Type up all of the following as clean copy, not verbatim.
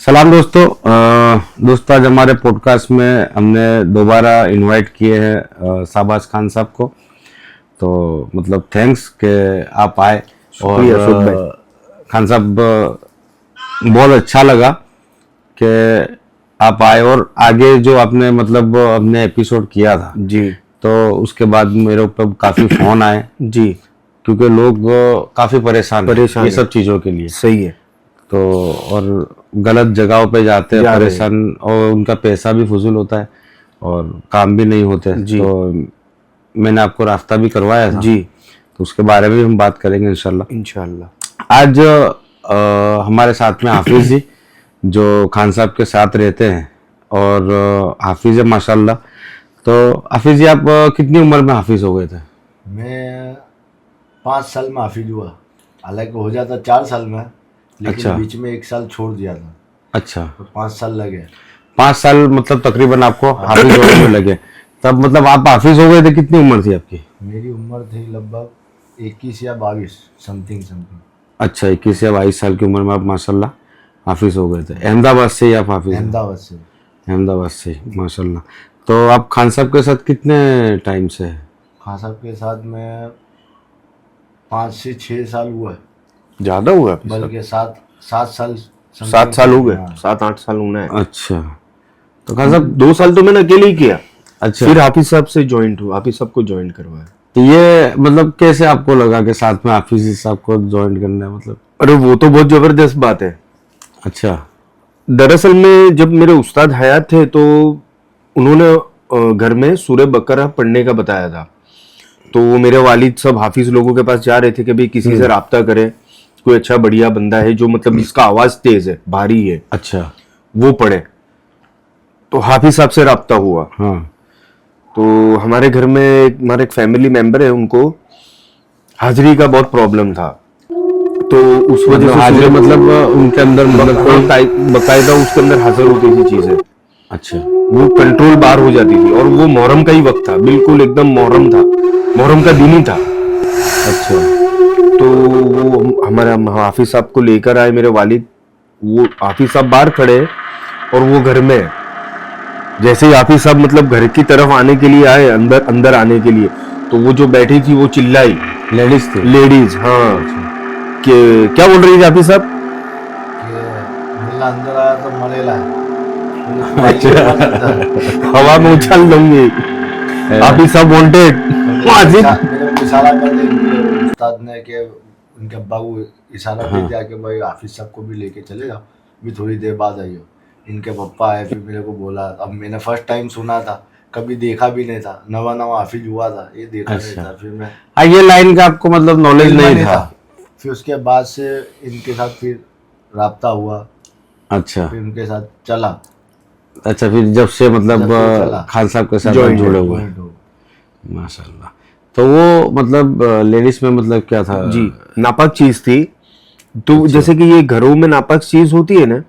सलाम दोस्तों। दोस्तों आज हमारे पॉडकास्ट में हमने दोबारा इनवाइट किए हैं शाहबाज खान साहब को। तो मतलब थैंक्स कि आप आए। और खान साहब बहुत अच्छा लगा कि आप आए और आगे जो आपने मतलब अपने एपिसोड किया था जी, तो उसके बाद मेरे ऊपर काफ़ी फ़ोन आए जी, क्योंकि लोग काफ़ी परेशान हैं ये सब चीज़ों के लिए। सही है। तो और गलत जगहों पे जाते हैं जा रहे परेशान और उनका पैसा भी फजूल होता है और काम भी नहीं होते। जी, तो मैंने आपको रास्ता भी करवाया था, जी, तो उसके बारे में भी हम बात करेंगे इंशाल्लाह। इंशाल्लाह। आज हमारे साथ में हाफिज जी जो खान साहब के साथ रहते हैं और हाफिज है माशाल्लाह। तो हाफिज जी आप कितनी उम्र में हाफिज हो गए थे? मैं 5 साल में हाफिज हुआ। हालांकि हो जाता 4 साल में, लेकिन अच्छा बीच में 1 साल छोड़ दिया था, अच्छा, तो 5 साल लगे। 5 साल मतलब तकरीबन आपको हाफिज होने में लगे। तब मतलब आप हाफिज हो गए थे, कितनी उम्र थी आपकी? मेरी उम्र थी लगभग 21 या 22 समथिंग समथिंग। अच्छा, 21 या 22 साल की उम्र में आप माशाल्लाह हाफिज हो गए थे। अहमदाबाद से ही आप हाफिज हैं? अहमदाबाद से। अहमदाबाद से ही, माशाल्लाह। तो आप खान साहब के साथ कितने टाइम से हैं? खान साहब के साथ में 5 से 6 साल हुआ है, ज्यादा हुआ आपके साथ? बल्कि 7 7 साल 7 साल हो गए, हाँ। 7-8 साल होना है। अच्छा, तो खान साहब 2 साल तो मैंने अकेले ही किया। अच्छा, फिर हाफिज साहब से ज्वाइंट हुआ, हाफिज साहब को ज्वाइन करवाया। तो ये मतलब कैसे आपको लगा कि साथ में हाफिज साहब को ज्वाइन करना है मतलब? अरे वो तो बहुत जबरदस्त बात है। अच्छा दरअसल में जब मेरे उस्ताद हयात थे तो उन्होंने घर में सूरह बकरा पढ़ने का बताया था। तो वो मेरे वालिद सब हाफिज लोगों के पास जा रहे थे कि भाई किसी से राब्ता करे, कोई अच्छा बढ़िया बंदा है जो मतलब जिसका आवाज तेज है, भारी है, अच्छा, वो पढ़े। तो हाफिज साहब से राब्ता हुआ। हाँ तो हमारे घर में हमारे एक फैमिली मेंबर है, उनको हाजिरी का बहुत प्रॉब्लम था। तो उस वजह मतलब से हाजिर मतलब उनके अंदर मतलब कोई बकायदा उसके अंदर हाजिर होती थी चीजें, अच्छा वो कंट्रोल बाहर हो जाती थी। और वो मुहर्रम का ही वक्त था, बिल्कुल एकदम मुहर्रम था, मुहर्रम का दिन ही था। अच्छा तो वो हमारे हाफिज साहब को लेकर आए मेरे वालिद। वो हाफिज साहब बाहर खड़े और वो घर में है। जैसे ही हाफिज साहब मतलब घर की तरफ आने के लिए आए, अंदर अंदर आने के लिए, तो वो जो बैठी थी वो चिल्लाई। लेडीज थी? लेडीज, हाँ। कि क्या बोल रही थी हाफिज साहब? कि मुल्ला अंदर आया तो मरेला है, बोले तू आइए अच्छा मत अंदर। हवा में उछाल दूंगी। हाफिज साहब वांटेड। मेरे को इशारा कर दिया इनके उस्ताद ने कि उनके अब्बा को इशारा दे दिया कि भाई हाफिज साहब को भी लेके चले जाओ, भी थोड़ी देर बाद आइयो। इनके पप्पा आए, फिर मेरे को बोला। अब मैंने फर्स्ट टाइम सुना था, कभी देखा भी नहीं था, नवा नवा हाफिज हुआ था, ये देखा नहीं अच्छा, था। फिर मैं हाँ ये लाइन का आपको मतलब नॉलेज इल्म नहीं था? फिर उसके बाद से इनके साथ फिर राब्ता हुआ, अच्छा फिर उनके साथ चला। अच्छा, फिर जब से मतलब जब से चला, खान साहब के साथ आप Joined जुड़े हुए? जॉइंट हो। माशाल्लाह। तो वो मतलब लेडीज में मतलब क्या था? जी, नापाक चीज थी। तो अच्छा। जैसे कि ये घरों में नापाक चीज होती है ना,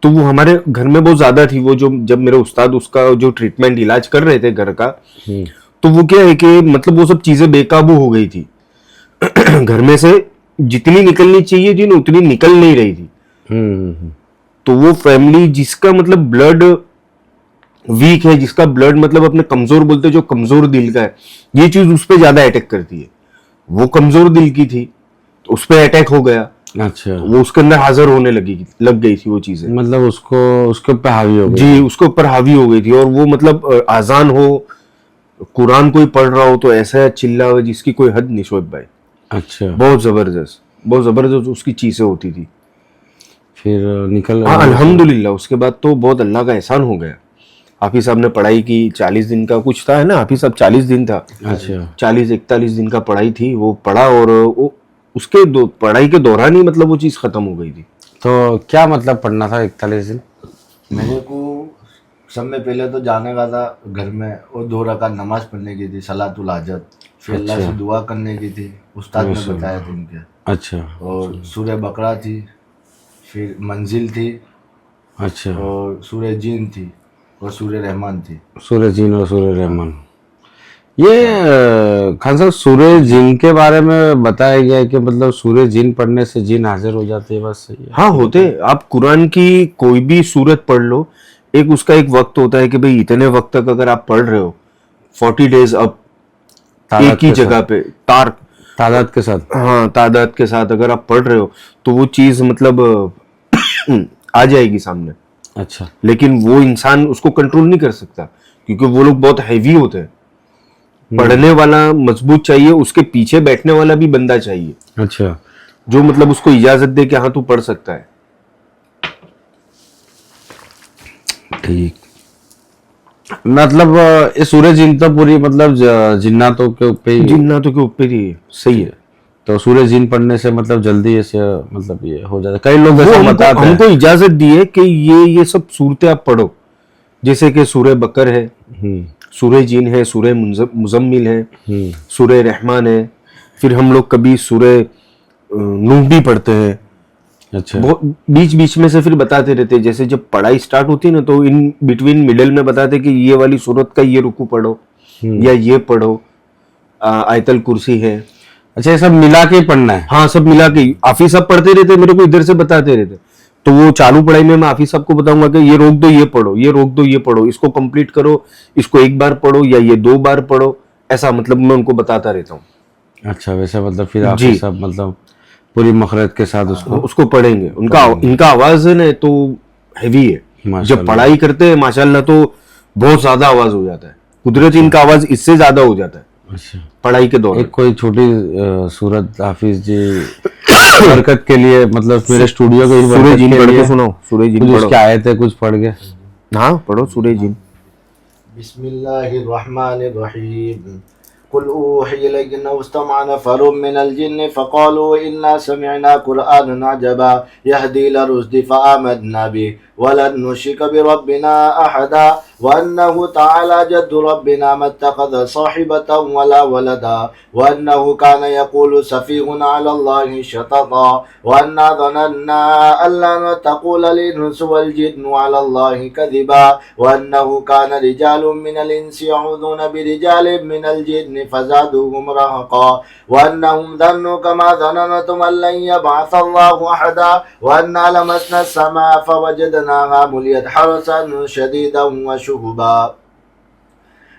तो वो हमारे घर में बहुत ज्यादा थी। वो जो जब मेरे उस्ताद उसका जो ट्रीटमेंट इलाज कर रहे थे घर का, तो वो क्या है कि मतलब वो सब चीजें बेकाबू हो गई थी। घर में से जितनी निकलनी चाहिए थी ना उतनी निकल नहीं रही थी। हम्म। तो वो फैमिली जिसका मतलब ब्लड वीक है, जिसका ब्लड मतलब अपने कमजोर बोलते हैं, जो कमजोर दिल का है, ये चीज उस पर ज्यादा अटैक करती है। वो कमजोर दिल की थी तो उस पर अटैक हो गया। अच्छा, वो उसके अंदर हाजिर होने लग गई थी वो चीजें। मतलब उसको उसके ऊपर हावी हो गई जी, थी। उसके ऊपर हावी हो गई थी। और वो मतलब आजान हो, कुरान कोई पढ़ रहा हो तो ऐसा चिल्ला हो जिसकी कोई हद नहीं शोएब भाई। अच्छा, बहुत जबरदस्त उसकी चीजें होती थी। फिर निकल हाँ, मतलब अल्हम्दुलिल्लाह उसके बाद तो बहुत अल्लाह का एहसान हो गया। हाफिज साहब ने पढ़ाई की, 40 दिन का कुछ था है ना हाफिज साहब, 40 दिन था। अच्छा 40-41 दिन का पढ़ाई थी, वो पढ़ा। और वो उसके पढ़ाई के दौरान ही मतलब वो चीज खत्म हो गई थी। तो क्या मतलब पढ़ना था 41 दिन? मेरे को सब में पहले तो जाने का था घर में, और 2 रकात नमाज पढ़ने की थी, सलातुल हाजत। फिर अल्लाह अच्छा से दुआ करने की थी, उस्ताद ने माशाल्लाह। बताया थे इनके। अच्छा और सूरह बकरा थी, फिर मंजिल थी, अच्छा, और सूरह जीन थी, और सूरह रहमान थी। सूरज जीन और सूरज रहमान। खान साहब सूर्य जिन के बारे में बताया गया है कि मतलब सूर्य जिन पढ़ने से जिन हाजिर हो जाते हैं, बस सही है। हाँ होते। आप कुरान की कोई भी सूरत पढ़ लो, एक उसका एक वक्त होता है कि भाई इतने वक्त तक अगर आप पढ़ रहे हो 40 डेज अब एक ही जगह पे तादाद के साथ, हाँ तादाद के साथ अगर आप पढ़ रहे हो तो वो चीज मतलब आ जाएगी सामने। अच्छा, लेकिन वो इंसान उसको कंट्रोल नहीं कर सकता क्योंकि वो लोग बहुत हैवी होते हैं। पढ़ने वाला मजबूत चाहिए, उसके पीछे बैठने वाला भी बंदा चाहिए। अच्छा, जो मतलब उसको इजाजत दे कि हाँ तू पढ़ सकता है। ठीक। मतलब ये सूर्य जिन तो पूरी मतलब जिन्नातों के ऊपर ही, जिन्नातों के ऊपर ही सही है। तो सूर्य जिन पढ़ने से मतलब जल्दी ऐसे मतलब ये हो जाता है। कई लोग वो ऐसा बताते हैं। हमको इजाजत दी है कि ये सब सूरतें आप पढ़ो, जैसे कि सूर्य बकर है, सूर्य जिन है, सूर्य मुजम्मिल है, सूर्य रहमान है, फिर हम लोग कभी सूर्य नूह भी पढ़ते हैं। अच्छा, वो बीच बीच में से फिर बताते रहते हैं, जैसे जब पढ़ाई स्टार्ट होती है ना तो इन बिटवीन मिडिल में बताते कि ये वाली सूरत का ये रुकू पढ़ो या ये पढ़ो, आयतल कुर्सी है। अच्छा, ये सब मिला के पढ़ना है? हाँ सब मिला के। हाफिज साहब पढ़ते रहते, मेरे को इधर से बताते रहते, तो वो चालू पढ़ाई में मैं हाफिज साहब को बताऊंगा कि ये रोक दो ये पढ़ो, ये रोक दो ये पढ़ो, इसको कंप्लीट करो, इसको एक बार पढ़ो या ये 2 बार पढ़ो, ऐसा मतलब मैं उनको बताता रहता हूँ। अच्छा, वैसे मतलब फिर हाफिज साहब मतलब पूरी मखरत के साथ उसको पढ़ेंगे। इनका आवाज है ना तो हैवी है, जब पढ़ाई करते हैं माशाल्लाह तो बहुत ज्यादा आवाज हो जाता है, कुदरती इनका आवाज इससे ज्यादा हो जाता है। अच्छा, पढ़ाई के दौरान एक कोई छोटी सूरत हाफिज जी बरकत के लिए, मतलब मेरे स्टूडियो को सूर्य जिन पढ़ के सुनाओ। सूर्य जिन कुछ उसके आए थे, कुछ पढ़ के। हाँ पढ़ो सूर्य जिन। बिस्मिल्लाहिर्रहमानिर्रहीम। कुल ऊहिय इलैना वस्तमअ नफरुम मिनल जिन्न फक़ालू इन्ना समिअना कुरआनन अजबा यहदी इला रुश्दि फआमन्ना बिही वलन नुश्रिक बिरब्बिना अहदा वअन्नहु तआला जद्दु रब्बिना मत्तख़ज़ साहिबतन वला वलदा वअन्नहु काना यक़ूलु सफ़ीहुना अलल्लाहि शतता वअन्ना ज़नन्ना अल्लन तक़ूल लिन्सु वल जिन्नु अलल्लाहि कज़िबा वअन्नहु काना रिजालुम मिनल इंसि यऊज़ूना बिरिजालिम मिनल जिन्नि फज़ादूहुम रहक़ा वअन्नहुम ज़न्नु कमा ज़ननतुम अल्लन यबअसल्लाहु अहदा वअन्ना लमसना अस्समा फवजदनाहा मुलियत हरसन शदीदन व शुहुबा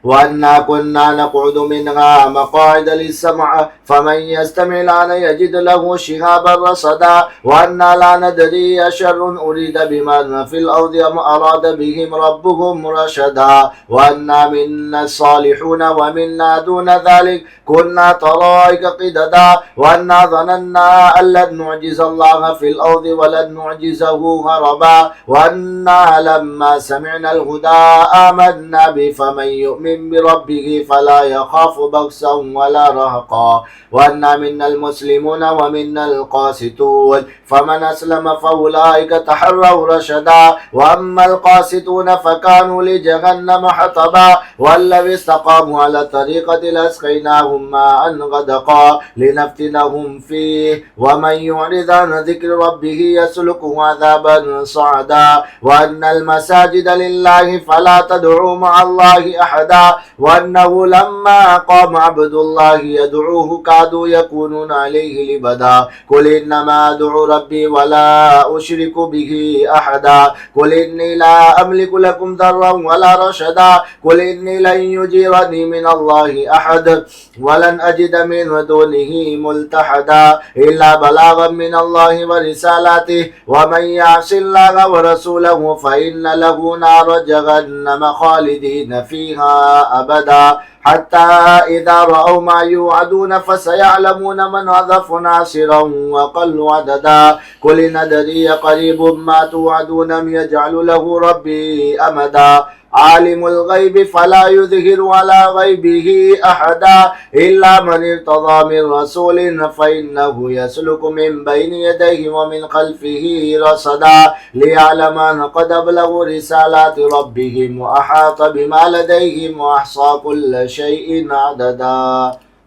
वअन्ना कुन्ना नक़उदु मिन्हा मक़ाइद लिस्समअ फमन यस्तमिअ अलैना यजिद लहु शिहाबन रसदा वअन्ना ला नदरी अशर्रुन उरीद बिमन फिल अर्दि अम अराद बिहिम रब्बुहुम रशदा वअन्ना मिन्ना अस्सालिहून व मिन्ना दून ज़ालिक कुन्ना तराइक क़िददा वअन्ना ज़नन्ना अल्लन नुअजिज़ अल्लाह फिल अर्दि वलन नुअजिज़हु हरबा वअन्ना लम्मा समिअना अल-हुदा आमन्ना बिही फमन युमिन बिरब्बिही फला यखाफु बख्सन वला रहक़ा वअन्ना मिन्नल मुस्लिमून व मिन्नल क़ासितून फमन अस्लम फउलाइक तहर्रव रशदा वअम्मल क़ासितून फकानू लिजहन्नम हतबा वल्लज़ी इस्तक़ामू अला तरीक़ति लअस्क़यनाहुम माअन गदक़ा लिनफ्तिनहुम फ़ीहि वमन युअरिद अन ज़िक्रि रब्बिही यसलुकहु अज़ाबन सअदा वअन्नल मसाजिद लिल्लाहि फला तदउ मअल्लाहि अहदा वअन्नहु लम्मा क़ाम अब्दुल्लाहि यदउहु कादू यकूनून अलैहि लिबदा कुल इन्नमा अदउ रब्बी वला उशरिकु बिही अहदा कुल इन्नी ला अमलिकु लकुम दर्रन वला रशदा कुल इन्नी लन युजीरनी मिनल्लाहि अहद वलन अजिद मिन दूनिही मुल्तहदा इल्ला बलागन मिनल्लाहि व रिसालातिहि वमन यअसिल्लाह व रसूलहु फइन्न लहु नार जहन्नम खालिदीन फीहा अबदा हत्ता इज़ा रअव मा युअदून फसयअलमून मन अज़अफ़ नासिरन व अक़ल्लु अददा कुल इन अदरी क़रीबुम मा तुअदून अम यजअलु लहु रब्बी अमदा आलिमुल ग़ैबि फला युज़हिरु अला ग़ैबिही अहदा इल्ला मन इर्तज़ा मिन रसूलिन फ़इन्नहु यसलुकु मिन बैनि यदैहि व मिन ख़ल्फ़िही रसदा लियअलम अन क़द अबलग़ू रिसालाति रब्बिहिम व अहात बिमा लदैहिम व अहसा कुल्ल शैइन अददा।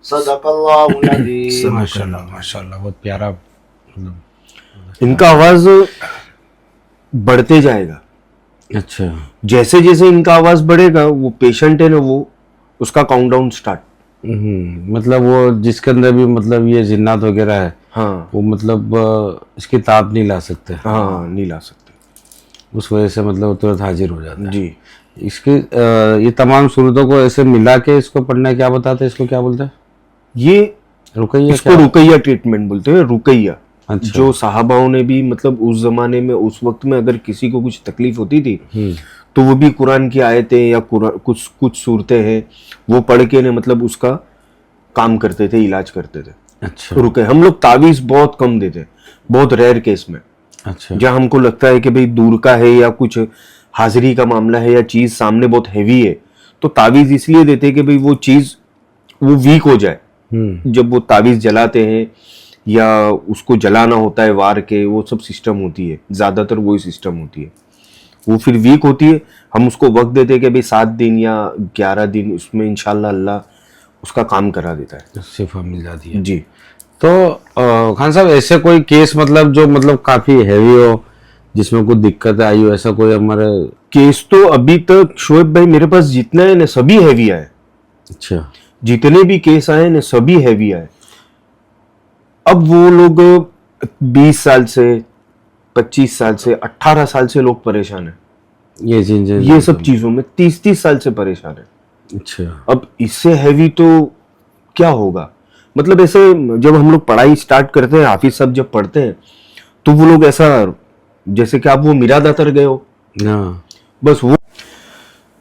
सदक़ल्लाहुल अज़ीम। माशाल्लाह माशाल्लाह, बहुत प्यारा। इनका आवाज बढ़ते जाएगा। अच्छा, जैसे जैसे इनका आवाज बढ़ेगा वो पेशेंट है ना वो उसका काउंटडाउन स्टार्ट। मतलब वो जिसके अंदर भी मतलब ये जिन्नात वगैरह है, हाँ वो मतलब इसकी ताप नहीं ला सकते, हाँ, नहीं ला सकते। उस वजह से मतलब तुरंत हाजिर हो जाता है। जी, इसके ये तमाम सूरतों को ऐसे मिला के इसको पढ़ना है, क्या बताते हैं इसको, क्या बोलते हैं? ये रुकैया इसको रुकैया ट्रीटमेंट बोलते हैं, रुकैया। अच्छा। जो साहबाओं ने भी मतलब उस जमाने में, उस वक्त में अगर किसी को कुछ तकलीफ होती थी तो वो भी कुरान की आयतें या कुरान कुछ सूरतें हैं वो पढ़ के ने मतलब उसका काम करते थे, इलाज करते थे। अच्छा रुके हम लोग तावीज बहुत कम देते, बहुत रेयर केस में, अच्छा जहाँ हमको लगता है कि भाई दूर का है या कुछ हाजिरी का मामला है या चीज सामने बहुत हैवी है, तो तावीज इसलिए देते हैं कि भाई वो चीज वो वीक हो जाए। जब वो तावीज जलाते हैं या उसको जलाना होता है वार के, वो सब सिस्टम होती है, ज्यादातर वही सिस्टम होती है, वो फिर वीक होती है। हम उसको वक्त देते हैं कि भाई 7 दिन या 11 दिन, उसमें इंशाल्लाह अल्लाह उसका काम करा देता है, शिफा मिल जाती है। जी। तो खान साहब ऐसे कोई केस मतलब जो मतलब काफी हैवी हो, जिसमें कुछ दिक्कत आई हो, ऐसा कोई हमारे? केस तो अभी तक शोएब भाई मेरे पास जितने हैं ना सभी हैवी आए। अच्छा। जितने भी केस आए ना सभी हैवी आए। अब वो लोग 20 साल से, 25 साल से, 18 साल से लोग परेशान हैं ये सब चीजों में, 30 साल से परेशान है। अच्छा। अब इससे हैवी तो क्या होगा? मतलब ऐसे जब हम लोग पढ़ाई स्टार्ट करते हैं, हाफिज साहब जब पढ़ते हैं तो वो लोग ऐसा जैसे कि आप वो मिरादा तर गए हो, हाँ बस वो।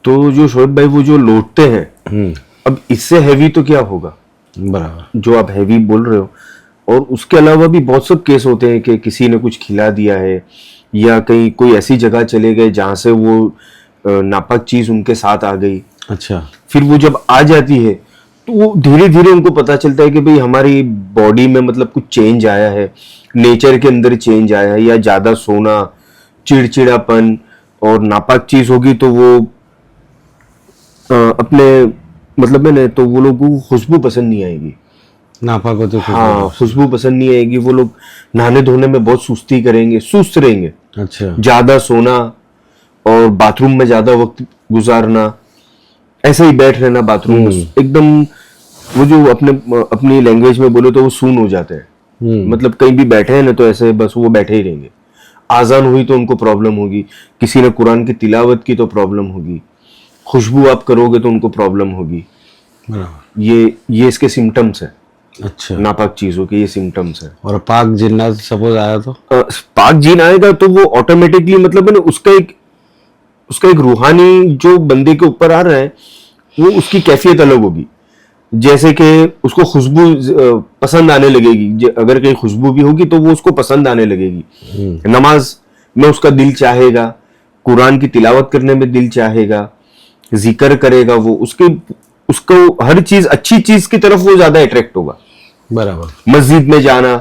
तो जो शोएब भाई वो जो लौटते हैं, अब इससे हैवी तो क्या होगा बराबर, जो आप हैवी बोल रहे हो। और उसके अलावा भी बहुत सब केस होते हैं कि किसी ने कुछ खिला दिया है या कहीं कोई ऐसी जगह चले गए जहां से वो नापाक चीज उनके साथ आ गई। अच्छा। फिर वो जब आ जाती है तो वो धीरे धीरे उनको पता चलता है कि भाई हमारी बॉडी में मतलब कुछ चेंज आया है, नेचर के अंदर चेंज आया है, या ज्यादा सोना, चिड़चिड़ापन और नापाक चीज होगी तो वो अपने मतलब में तो वो लोगों को खुशबू पसंद नहीं आएगी। नापाक हो तो हाँ, खुशबू पसंद नहीं आएगी। वो लोग नहाने धोने में बहुत सुस्ती करेंगे, सुस्त रहेंगे, अच्छा। ज्यादा सोना और बाथरूम में ज्यादा वक्त गुजारना, ऐसे ही बैठ रहना बाथरूम में एकदम, वो जो अपनी लैंग्वेज में बोले तो वो सून हो जाते हैं। मतलब कहीं भी बैठे हैं ना तो ऐसे बस वो बैठे ही रहेंगे। आजान हुई तो उनको प्रॉब्लम होगी, किसी ने कुरान की तिलावत की तो प्रॉब्लम होगी, खुशबू आप करोगे तो उनको प्रॉब्लम होगी। बराबर। ये इसके सिम्टम्स है, अच्छा। नापाक चीजों के ये सिम्टम्स है। और पाक जिन्नात सपोज आया तो पाक जीन आएगा तो वो ऑटोमेटिकली मतलब है ना उसका एक रूहानी जो बंदे के ऊपर आ रहा है वो उसकी कैफियत अलग होगी। जैसे कि उसको खुशबू पसंद आने लगेगी, अगर कहीं खुशबू भी होगी तो वो उसको पसंद आने लगेगी। नमाज में उसका दिल चाहेगा, कुरान की तिलावत करने में दिल चाहेगा, जिक्र करेगा, वो उसको हर चीज अच्छी चीज की तरफ वो ज्यादा अट्रैक्ट होगा। बराबर। मस्जिद में जाना,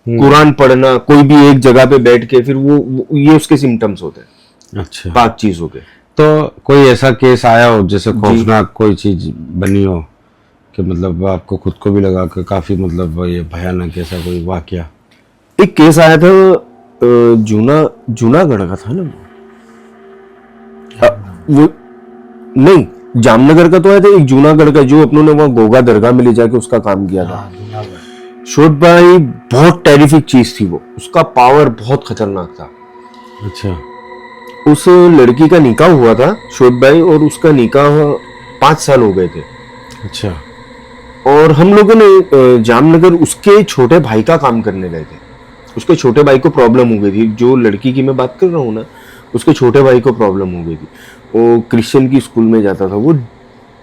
कुरान पढ़ना, कोई भी एक जगह पे बैठ के, फिर वो ये उसके सिम्टम्स होते हैं अच्छा। पाक चीजों के। तो कोई ऐसा केस आया हो जैसे खौफनाक कोई चीज बनी हो कि मतलब आपको खुद को भी लगा कि काफी मतलब ये भयानक ऐसा कोई वाकया? एक केस आया था जूनागढ़ का था ना वो, नहीं जामनगर का तो आया था, एक जूनागढ़ का जो अपनों ने वहां गोगा दरगाह में ले जाके उसका काम किया था। शोएब भाई बहुत टेरिफिक चीज थी वो, उसका पावर बहुत खतरनाक था। अच्छा। उस लड़की का निकाह हुआ था शोएब भाई, और उसका निकाह 5 साल हो गए थे। अच्छा। और हम लोगों ने जामनगर उसके छोटे भाई का काम करने गए थे। उसके छोटे भाई को प्रॉब्लम हो गई थी, जो लड़की की मैं बात कर रहा हूँ ना, उसके छोटे भाई को प्रॉब्लम हो गई थी। वो क्रिश्चियन की स्कूल में जाता था, वो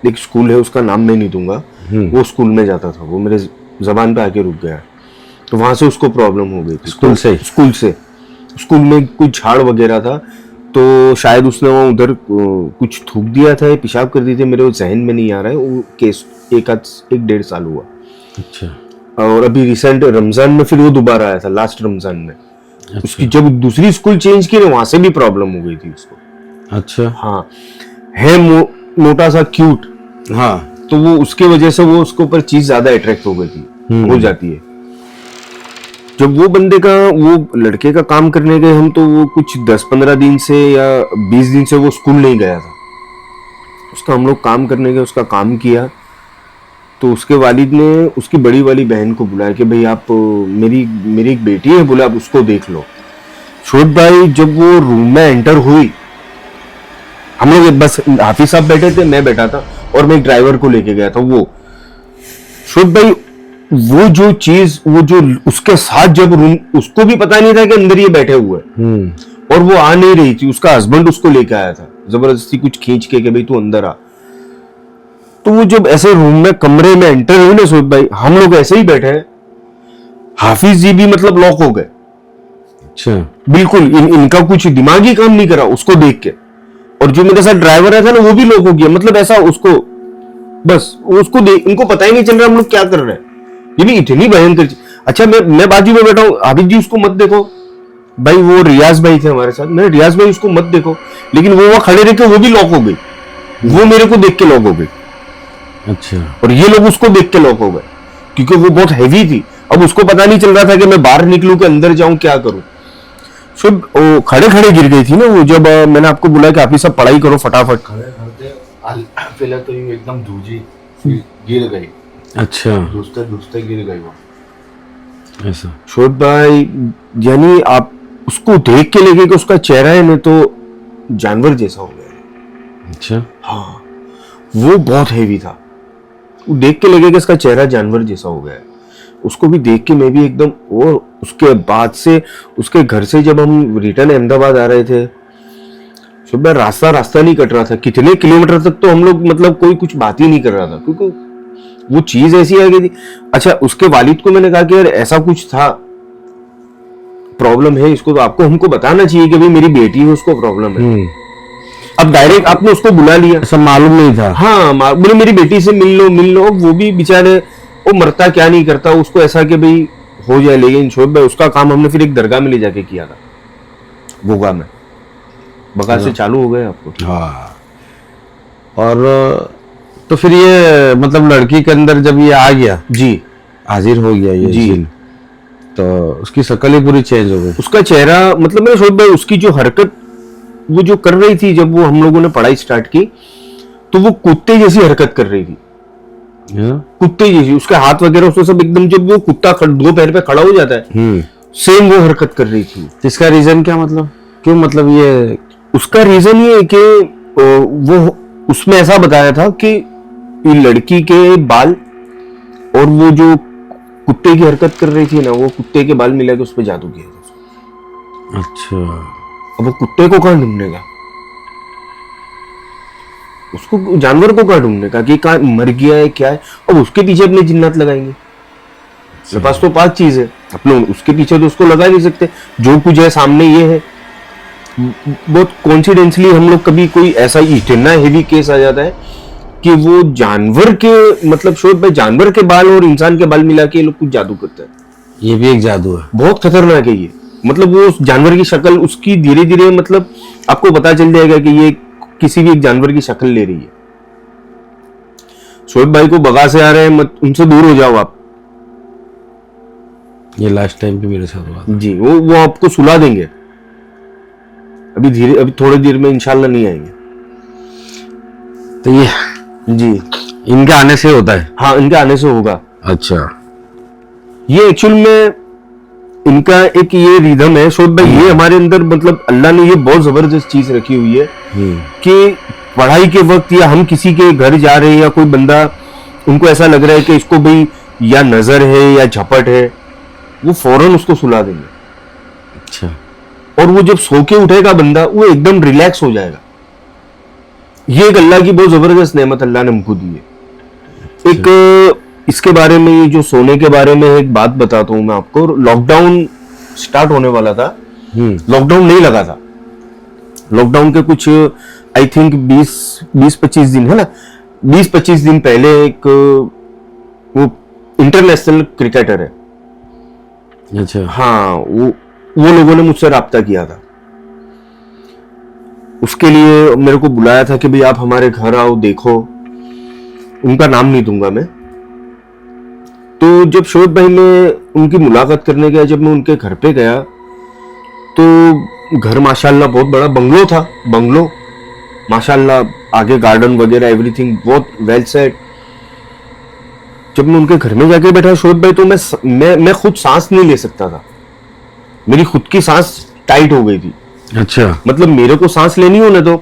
एक स्कूल है उसका नाम मैं नहीं दूंगा, वो स्कूल में जाता था, वो मेरे जबान पे आके रुक गया। तो वहां से उसको प्रॉब्लम हो गई थी स्कूल में कुछ झाड़ वगैरह था, तो शायद उसने वो उधर कुछ थूक दिया था, पेशाब कर दी थी, मेरे जहन में नहीं आ रहा है। वो केस 1-1.5 साल हुआ। अच्छा। और अभी रिसेंट रमजान में फिर वो दोबारा आया था, लास्ट रमजान में। अच्छा। उसकी जब दूसरी स्कूल चेंज की ना, वहां से भी प्रॉब्लम हो गई थी उसको। अच्छा। हाँ, है मोटा सा क्यूट, हाँ, तो वो उसके वजह से वो उसके ऊपर चीज ज्यादा अट्रैक्ट हो गई थी, हो जाती है। जब वो बंदे का, वो लड़के का काम करने गए हम, तो वो कुछ 10-15 दिन से या 20 दिन से वो स्कूल नहीं गया था। उसका हम लोग काम करने गए, उसका काम किया, तो उसके वालिद ने उसकी बड़ी वाली बहन को बुलाया कि भाई आप मेरी एक बेटी है, बोले आप उसको देख लो। शोएब भाई जब वो रूम में एंटर हुई, हम लोग बस हाफिज साहब बैठे थे, मैं बैठा था और मैं एक ड्राइवर को लेके गया था। वो शोएब भाई वो जो चीज, वो जो उसके साथ जब रूम, उसको भी पता नहीं था कि अंदर ये बैठे हुए और वो आ नहीं रही थी, उसका हस्बैंड उसको लेके आया था जबरदस्ती कुछ खींच के कि भाई तू अंदर आ। तो वो जब ऐसे रूम में कमरे में एंटर हुई ना शोएब भाई, हम लोग ऐसे ही बैठे हैं, हाफिज जी भी मतलब लॉक हो गए। अच्छा, बिल्कुल इनका कुछ दिमाग ही काम नहीं करा उसको देख के। और जो मेरे साथ ड्राइवर है था ना, वो भी लॉक हो गया। मतलब ऐसा उसको बस उसको इनको पता ही नहीं चल रहा हम लोग क्या कर रहे हैं। ये भी इतनी भयंकर चीज। अच्छा मैं बाजू में बैठा हूँ, हाफिज जी उसको मत देखो भाई, वो रियाज भाई थे हमारे साथ, मैंने रियाज भाई उसको मत देखो, लेकिन वो वहां खड़े रह के वो भी लॉक हो गई, वो मेरे को देख के लॉक हो गई। अच्छा, और ये लोग उसको देख के लॉक हो गए क्योंकि वो बहुत हैवी थी। अब उसको पता नहीं चल रहा था कि मैं बाहर निकलूं कि अंदर जाऊं, क्या करूं। शुभ वो खड़े खड़े गिर गई थी ना वो, जब मैंने आपको बुलाया कि आप ही सब पढ़ाई करो फटाफट। खड़े खड़े पहले तो यूं एकदम धूजी, गिर गई। अच्छा, दूसरे गिर गई वो। ऐसा। शोएब भाई यानी आप उसको देख के लगे कि उसका चेहरा है ना तो जानवर जैसा हो गया। अच्छा, हाँ, वो बहुत हैवी था। वो देख के लगे कि इसका चेहरा जानवर जैसा हो गया है। उसको भी देख के मैं भी एकदम, और उसके बाद से उसके घर से जब हम रिटर्न अहमदाबाद आ रहे थे, शोएब भाई रास्ता नहीं कट रहा था। कितने किलोमीटर तक तो हम लोग मतलब कोई कुछ बात ही नहीं कर रहा था क्योंकि वो चीज ऐसी आ गई थी। अच्छा, उसके वालिद को मैंने कहा कि यार ऐसा कुछ था, प्रॉब्लम है इसको, तो आपको हमको बताना चाहिए कि भाई मेरी बेटी है, उसको प्रॉब्लम है। अब डायरेक्ट आपने उसको बुला लिया, ऐसा मालूम नहीं था। हाँ बोले मेरी बेटी से मिल लो। वो भी बेचारे, वो मरता क्या नहीं करता, उसको ऐसा कि भाई हो जाए। लेकिन शोएब भाई उसका काम हमने फिर एक दरगाह में ले जाके किया था, गोगा में। बगा से चालू हो गए आपको। हाँ, और तो फिर ये मतलब लड़की के अंदर जब ये आ गया, जी हाजिर हो गया ये जी, जिन, तो उसकी शक्ल ही पूरी चेंज हो गई। उसका चेहरा मतलब मैं शोएब भाई उसकी जो हरकत वो जो कर रही थी, जब वो हम लोगों ने पढ़ाई स्टार्ट की तो वो कुत्ते जैसी हरकत कर रही थी। कुत्ते जैसी, उसके हाथ वगैरह उसको सब एकदम, जब वो कुत्ता दो पैर पे खड़ा हो जाता है सेम वो हरकत कर रही थी। इसका रीजन क्या, मतलब क्यों, मतलब ये उसका रीजन ये है कि वो उसमें ऐसा बताया था कि ये लड़की के बाल और वो जो कुत्ते की हरकत कर रही थी ना, वो कुत्ते के बाल मिला के उस पर जादू किया था। अच्छा, अब वो कुत्ते को कहाँ ढूंढने का, उसको जानवर को कहाँ ढूंढने का कि कहाँ मर गया है क्या है। अब उसके पीछे अपने जिन्नात लगाएंगे, मेरे पास तो 5 चीज है, अपने उसके पीछे तो उसको लगा नहीं सकते। जो कुछ है सामने ये है। बहुत कॉन्फिडेंसली हम लोग कभी कोई ऐसा इतना हेवी केस आ जाता है कि वो जानवर के, मतलब शोएब भाई जानवर के बाल और इंसान के बाल मिला के ये लोग कुछ जादू करते हैं। ये भी एक जादू है। बहुत खतरनाक है ये। मतलब वो उस जानवर की शक्ल उसकी धीरे धीरे, मतलब आपको पता चल जाएगा कि ये किसी भी एक जानवर की शक्ल ले रही है। शोएब भाई को बगा से आ रहे हैं, मत उनसे दूर हो जाओ आप। ये लास्ट टाइम भी मेरे साथ हुआ था। जी, वो आपको सुला देंगे। अभी थोड़ी देर में इंशाल्लाह नहीं आएंगे। तो ये जी, इनके आने से होता है। हाँ इनके आने से होगा। अच्छा, ये एक्चुअल में इनका एक ये रिदम है शोएब भाई, ये हमारे अंदर, मतलब अल्लाह ने ये बहुत जबरदस्त चीज रखी हुई है कि पढ़ाई के वक्त या हम किसी के घर जा रहे हैं या कोई बंदा, उनको ऐसा लग रहा है कि इसको भाई या नजर है या झपट है, वो फौरन उसको सुला देंगे। अच्छा, और वो जब सो के उठेगा बंदा, वो एकदम रिलैक्स हो जाएगा। ये एक अल्लाह की बहुत जबरदस्त नेमत अल्लाह ने हमको दी है। एक इसके बारे में, ये जो सोने के बारे में एक बात बताता हूं मैं आपको। लॉकडाउन स्टार्ट होने वाला था, लॉकडाउन नहीं लगा था। लॉकडाउन के कुछ आई थिंक 20-25 दिन है ना, 20-25 दिन पहले एक वो इंटरनेशनल क्रिकेटर है, अच्छा, हाँ वो लोगों ने मुझसे राब्ता किया था। उसके लिए मेरे को बुलाया था कि भाई आप हमारे घर आओ, देखो। उनका नाम नहीं दूंगा मैं। तो जब शोएब भाई में उनकी मुलाकात करने गया, जब मैं उनके घर पे गया तो घर माशाल्लाह बहुत बड़ा बंगलो था, बंगलो माशाल्लाह, आगे गार्डन वगैरह एवरीथिंग बहुत वेल सेट। जब मैं उनके घर में जाके बैठा शोएब भाई, तो मैं खुद सांस नहीं ले सकता था। मेरी खुद की सांस टाइट हो गई थी। अच्छा। मतलब मेरे को सांस लेनी हो ना तो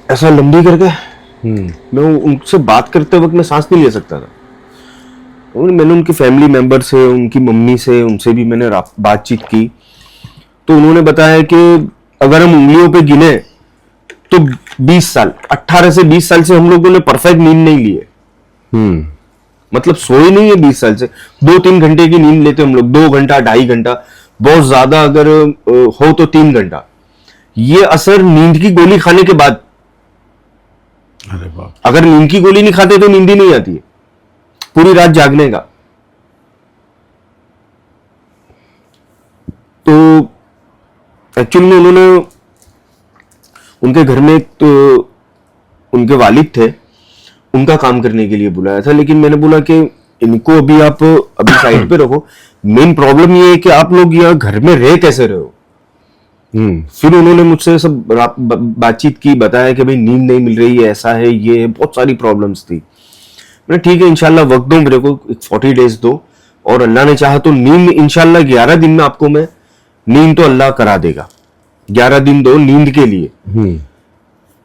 ऐसा लंबी करके मैं उनसे बात करते वक्त मैं सांस नहीं ले सकता था। और मैंने उनकी फैमिली मेंबर से, उनकी मम्मी से, उनसे भी मैंने बातचीत की, तो उन्होंने बताया कि अगर हम उंगलियों पे गिने तो 20 साल, 18 से 20 साल से हम लोगों ने परफेक्ट नींद नहीं ली है। मतलब सोए नहीं है 20 साल से। 2-3 घंटे की नींद लेते हम लोग, 2 घंटा, 2.5 घंटा, बहुत ज्यादा अगर हो तो 3 घंटा। ये असर नींद की गोली खाने के बाद। अरे बाप। अगर नींद की गोली नहीं खाते तो नींद ही नहीं आती है, पूरी रात जागने का। तो एक्चुअली में उन्होंने उनके घर में तो उनके वालिद थे, उनका काम करने के लिए बुलाया था, लेकिन मैंने बोला कि इनको अभी आप अभी साइड पे रखो। मेन प्रॉब्लम ये है कि आप लोग यहाँ घर में रह कैसे रहे हो। फिर उन्होंने मुझसे सब बातचीत की, बताया कि भाई नींद नहीं मिल रही है, ऐसा है, ये बहुत सारी प्रॉब्लम्स थी। मैंने ठीक है, इंशाल्लाह वक्त दो मेरे को, 40 डेज दो, और अल्लाह ने चाहा तो नींद इंशाल्लाह 11 दिन में आपको मैं नींद तो अल्लाह करा देगा। 11 दिन दो नींद के लिए।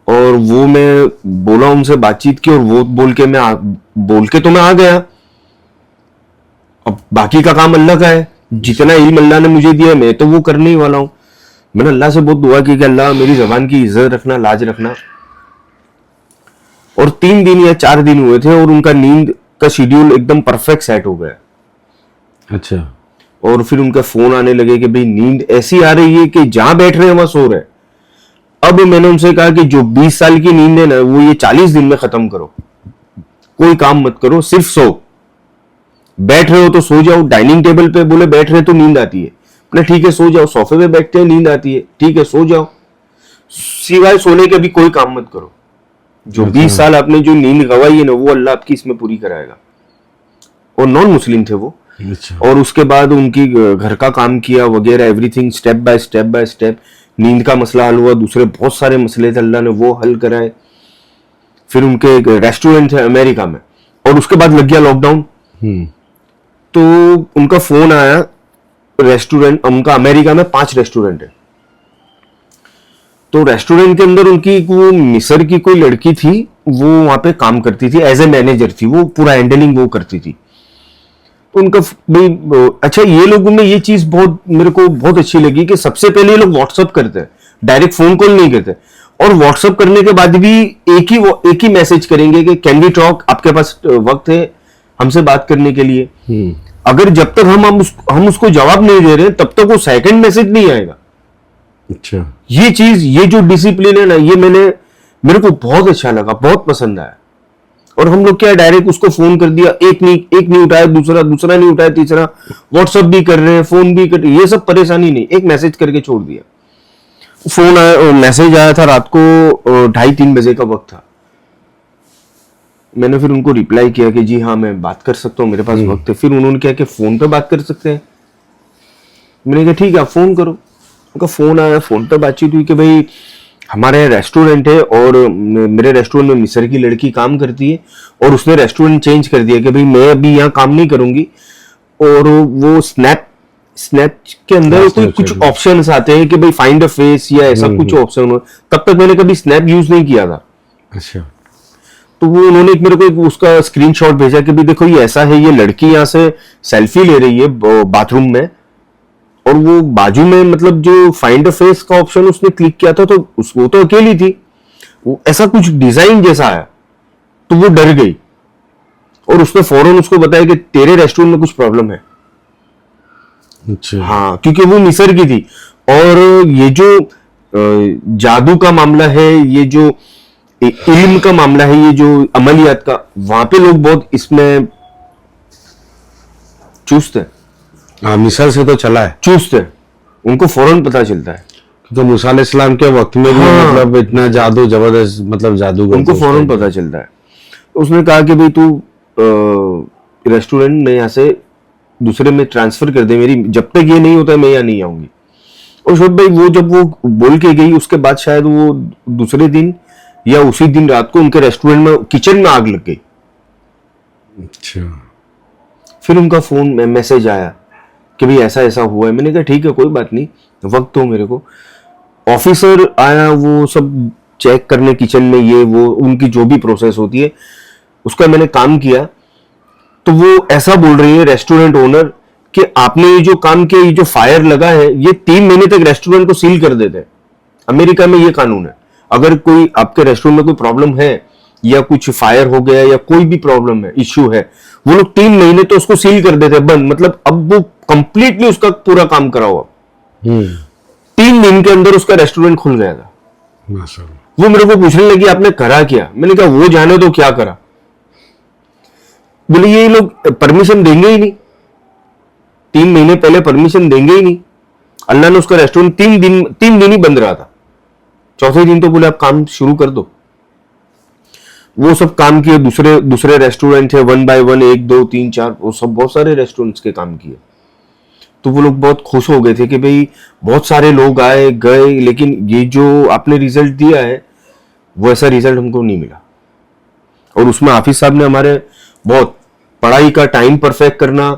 और वो मैं बोला, उनसे बातचीत की, और वो बोल के तो मैं आ गया। अब बाकी का काम अल्लाह का है, जितना इल्म अल्लाह ने मुझे दिया मैं तो वो करने ही वाला हूं। मैंने अल्लाह से बहुत दुआ की कि अल्लाह मेरी जबान की इज्जत रखना, लाज रखना। और 3 दिन या 4 दिन हुए थे और उनका नींद का शेड्यूल एकदम परफेक्ट सेट हो गया। अच्छा। और फिर उनका फोन आने लगे कि भाई नींद ऐसी आ रही है कि जहां बैठ रहे हैं वहां सो रहे। अब मैंने उनसे कहा कि जो 20 साल की नींद है ना, वो ये 40 दिन में खत्म करो। कोई काम मत करो, सिर्फ सो। बैठ रहे हो तो सो जाओ। डाइनिंग टेबल पे बोले बैठ रहे तो नींद आती है, मैंने ठीक है सो जाओ। सोफे पे बैठते हैं नींद आती है, ठीक है सो जाओ। सिवाय सोने के अभी कोई काम मत करो। जो 20 साल आपने जो नींद गवाई है ना, वो अल्लाह आपकी इसमें पूरी कराएगा। और नॉन मुस्लिम थे वो। अच्छा। और उसके बाद उनकी घर का काम किया वगैरह, एवरीथिंग स्टेप बाय स्टेप। नींद का मसला हल हुआ, दूसरे बहुत सारे मसले थे, अल्लाह ने वो हल कराए। फिर उनके एक रेस्टोरेंट थे अमेरिका में, और उसके बाद लग गया लॉकडाउन। तो उनका फोन आया, रेस्टोरेंट उनका अमेरिका में 5 रेस्टोरेंट है। तो रेस्टोरेंट के अंदर उनकी वो मिस्र की कोई लड़की थी, वो वहां पे काम करती थी, एज ए मैनेजर थी, वो पूरा हैंडलिंग वो करती थी। तो उनका भाई अच्छा, ये लोगों में ये चीज बहुत मेरे को बहुत अच्छी लगी कि सबसे पहले ये लोग व्हाट्सअप करते हैं, डायरेक्ट फोन कॉल नहीं करते। और व्हाट्सअप करने के बाद भी एक ही मैसेज करेंगे कि कैन वी टॉक, आपके पास वक्त है हमसे बात करने के लिए। अगर जब तक हम उसको जवाब नहीं दे रहे तब तक वो सेकंड मैसेज नहीं आएगा। अच्छा। ये चीज, ये जो डिसिप्लिन है ना, ये मेरे को बहुत अच्छा लगा, बहुत पसंद आया। और हम लोग क्या डायरेक्ट उसको फोन कर दिया, एक नहीं उठाया, दूसरा नहीं उठाया, तीसरा व्हाट्सएप भी कर रहे हैं, फोन भी कर रहे हैं, ये सब परेशानी नहीं, एक मैसेज करके छोड़ दिया। फोन आया, मैसेज आया था रात को 2:30-3 बजे का वक्त था। मैंने फिर उनको रिप्लाई किया कि जी हाँ मैं बात कर सकता हूँ, मेरे पास वक्त है। फिर उन्होंने क्या कि फोन पे बात कर सकते हैं। मैंने कहा ठीक है आप फोन करो। उनका फोन आया, फोन पे बातचीत हुई कि भाई हमारे रेस्टोरेंट है और मेरे रेस्टोरेंट में मिस्र की लड़की काम करती है, और उसने रेस्टोरेंट चेंज कर दिया कि भाई मैं अभी यहाँ काम नहीं करूंगी। और वो स्नैप के अंदर कुछ ऑप्शंस आते हैं कि भाई फाइंड अ फेस या ऐसा कुछ ऑप्शन हो। तब तक मैंने कभी स्नैप यूज नहीं किया था। अच्छा। तो वो उन्होंने मेरे को उसका स्क्रीनशॉट भेजा कि भाई देखो ये ऐसा है, ये लड़की यहाँ से सेल्फी ले रही है बाथरूम में, और वो बाजू में मतलब जो फाइंड अ फेस का ऑप्शन उसने क्लिक किया था तो वो तो अकेली थी। वो ऐसा कुछ डिजाइन जैसा आया तो वो डर गई, और उसने फौरन उसको बताया कि तेरे रेस्टोरेंट में कुछ प्रॉब्लम है। अच्छा। हाँ, क्योंकि वो मिस्र की थी। और ये जो जादू का मामला है, ये जो इल्म का मामला है, ये जो अमलियात का, वहां पे लोग बहुत इसमें चुस्त है। हाँ, मिस्र से तो चला है, चुस्त है, उनको फौरन पता चलता है। तो मूसा अलैहिस्सलाम के वक्त में भी मतलब इतना जादू जबरदस्त, मतलब जादू उनको फौरन पता चलता है। तो उसने कहा कि भाई तू रेस्टोरेंट में यहाँ से दूसरे में ट्रांसफर कर दे, मेरी जब तक ये नहीं होता है मैं यहाँ नहीं आऊंगी। और शोएब भाई वो जब वो बोल के गई, उसके बाद शायद वो दूसरे दिन या उसी दिन रात को उनके रेस्टोरेंट में किचन में आग लग गई। अच्छा। फिर उनका फोन में मैसेज आया कि भाई ऐसा ऐसा हुआ है। मैंने कहा ठीक है कोई बात नहीं, वक्त दो मेरे को। ऑफिसर आया, वो सब चेक करने किचन में, ये वो उनकी जो भी प्रोसेस होती है उसका मैंने काम किया। तो वो ऐसा बोल रही है रेस्टोरेंट ओनर कि आपने ये जो काम किया, ये जो फायर लगा है, ये 3 महीने तक रेस्टोरेंट को सील कर देते हैं। अमेरिका में ये कानून है, अगर कोई आपके रेस्टोरेंट में कोई प्रॉब्लम है या कुछ फायर हो गया या कोई भी प्रॉब्लम है, इश्यू है, वो लोग 3 महीने तो उसको सील कर देते हैं, बंद। मतलब अब वो कंप्लीटली उसका पूरा काम करा हुआ। 3 दिन के अंदर उसका रेस्टोरेंट खुल गया था। माशाल्लाह। वो मेरे को पूछने लगी आपने करा क्या? मैंने कहा वो जाने तो क्या करा। बोले ये लोग परमिशन देंगे ही नहीं, 3 महीने पहले परमिशन देंगे ही नहीं। अल्लाह ने उसका रेस्टोरेंट 3 दिन ही बंद रहा था। चौथे दिन तो बोले आप काम शुरू कर दो। वो सब काम किए, दूसरे रेस्टोरेंट थे 1 by 1, 1 2 3 4, वो सब बहुत सारे रेस्टोरेंट्स के काम किए। तो वो लोग बहुत खुश हो गए थे कि भाई बहुत सारे लोग आए गए, लेकिन ये जो आपने रिजल्ट दिया है वो ऐसा रिजल्ट हमको नहीं मिला। और उसमें हाफिज साहब ने हमारे बहुत पढ़ाई का टाइम परफेक्ट करना,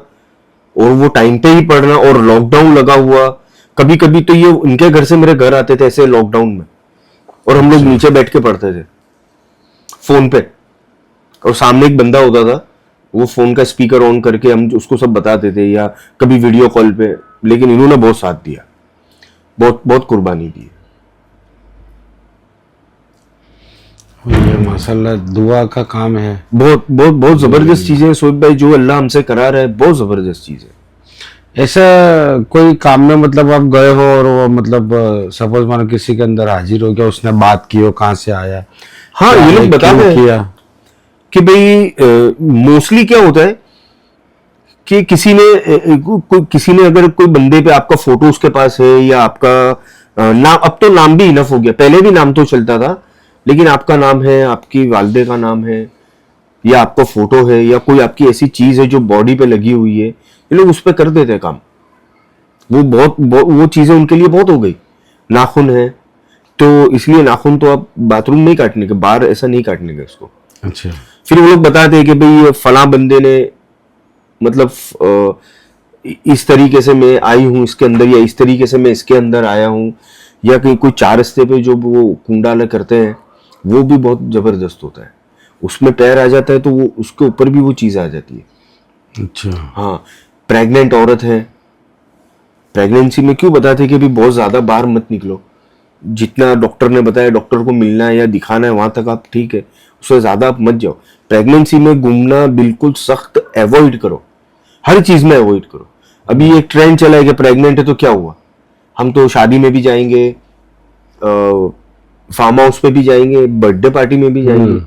और वो टाइम पे ही पढ़ना, और लॉकडाउन लगा हुआ। कभी कभी तो ये उनके घर से मेरे घर आते थे ऐसे लॉकडाउन में, और हम लोग नीचे बैठ के पढ़ते थे फोन पे, और सामने एक बंदा होता था, वो फोन का स्पीकर ऑन करके हम उसको सब बताते थे, या कभी वीडियो कॉल पे। लेकिन इन्होंने बहुत साथ दिया, बहुत बहुत कुर्बानी दी। ये माशाल्लाह दुआ का काम है। बहुत बहुत बहुत जबरदस्त चीजें सोहिब भाई जो अल्लाह हमसे करा रहा है, बहुत जबरदस्त चीज है। ऐसा कोई काम में मतलब आप गए हो और वो मतलब सपोज मानो किसी के अंदर हाजिर हो गया, उसने बात की हो, कहाँ से आया? हाँ, ये लोग बताते हैं किया कि भाई मोस्टली क्या होता है कि किसी ने अगर कोई बंदे पे आपका फोटो उसके पास है, या आपका नाम, अब तो नाम भी इनफ हो गया, पहले भी नाम तो चलता था, लेकिन आपका नाम है, आपकी वालदे का नाम है, या आपका फोटो है, या कोई आपकी ऐसी चीज है जो बॉडी पे लगी हुई है, ये लोग उस पर कर देते हैं काम। वो चीजें उनके लिए बहुत हो गई। नाखून है तो इसलिए नाखून तो आप बाथरूम में ही काटने के, बाहर ऐसा नहीं काटने का इसको। अच्छा। फिर वो लोग बताते हैं कि भाई फला बंदे ने मतलब इस तरीके से मैं आई हूं इसके अंदर, या इस तरीके से मैं इसके अंदर आया हूं, या कहीं कोई 4 रस्ते पे जो वो कुंडाला करते हैं वो भी बहुत जबरदस्त होता है। उसमें पैर आ जाता है तो वो उसके ऊपर भी वो चीज आ जाती है। अच्छा। हाँ, प्रेग्नेंट औरत है, प्रेगनेंसी में क्यों बताते हैं कि भी बहुत ज्यादा बाहर मत निकलो, जितना डॉक्टर ने बताया, डॉक्टर को मिलना है या दिखाना है वहां तक आप ठीक है, उससे ज्यादा आप मत जाओ। प्रेगनेंसी में घूमना बिल्कुल सख्त अवॉइड करो, हर चीज में अवॉइड करो। अभी एक ट्रेंड चला है कि प्रेग्नेंट है तो क्या हुआ, हम तो शादी में भी जाएंगे, फार्म हाउस पे भी जाएंगे, बर्थडे पार्टी में भी जाएंगे,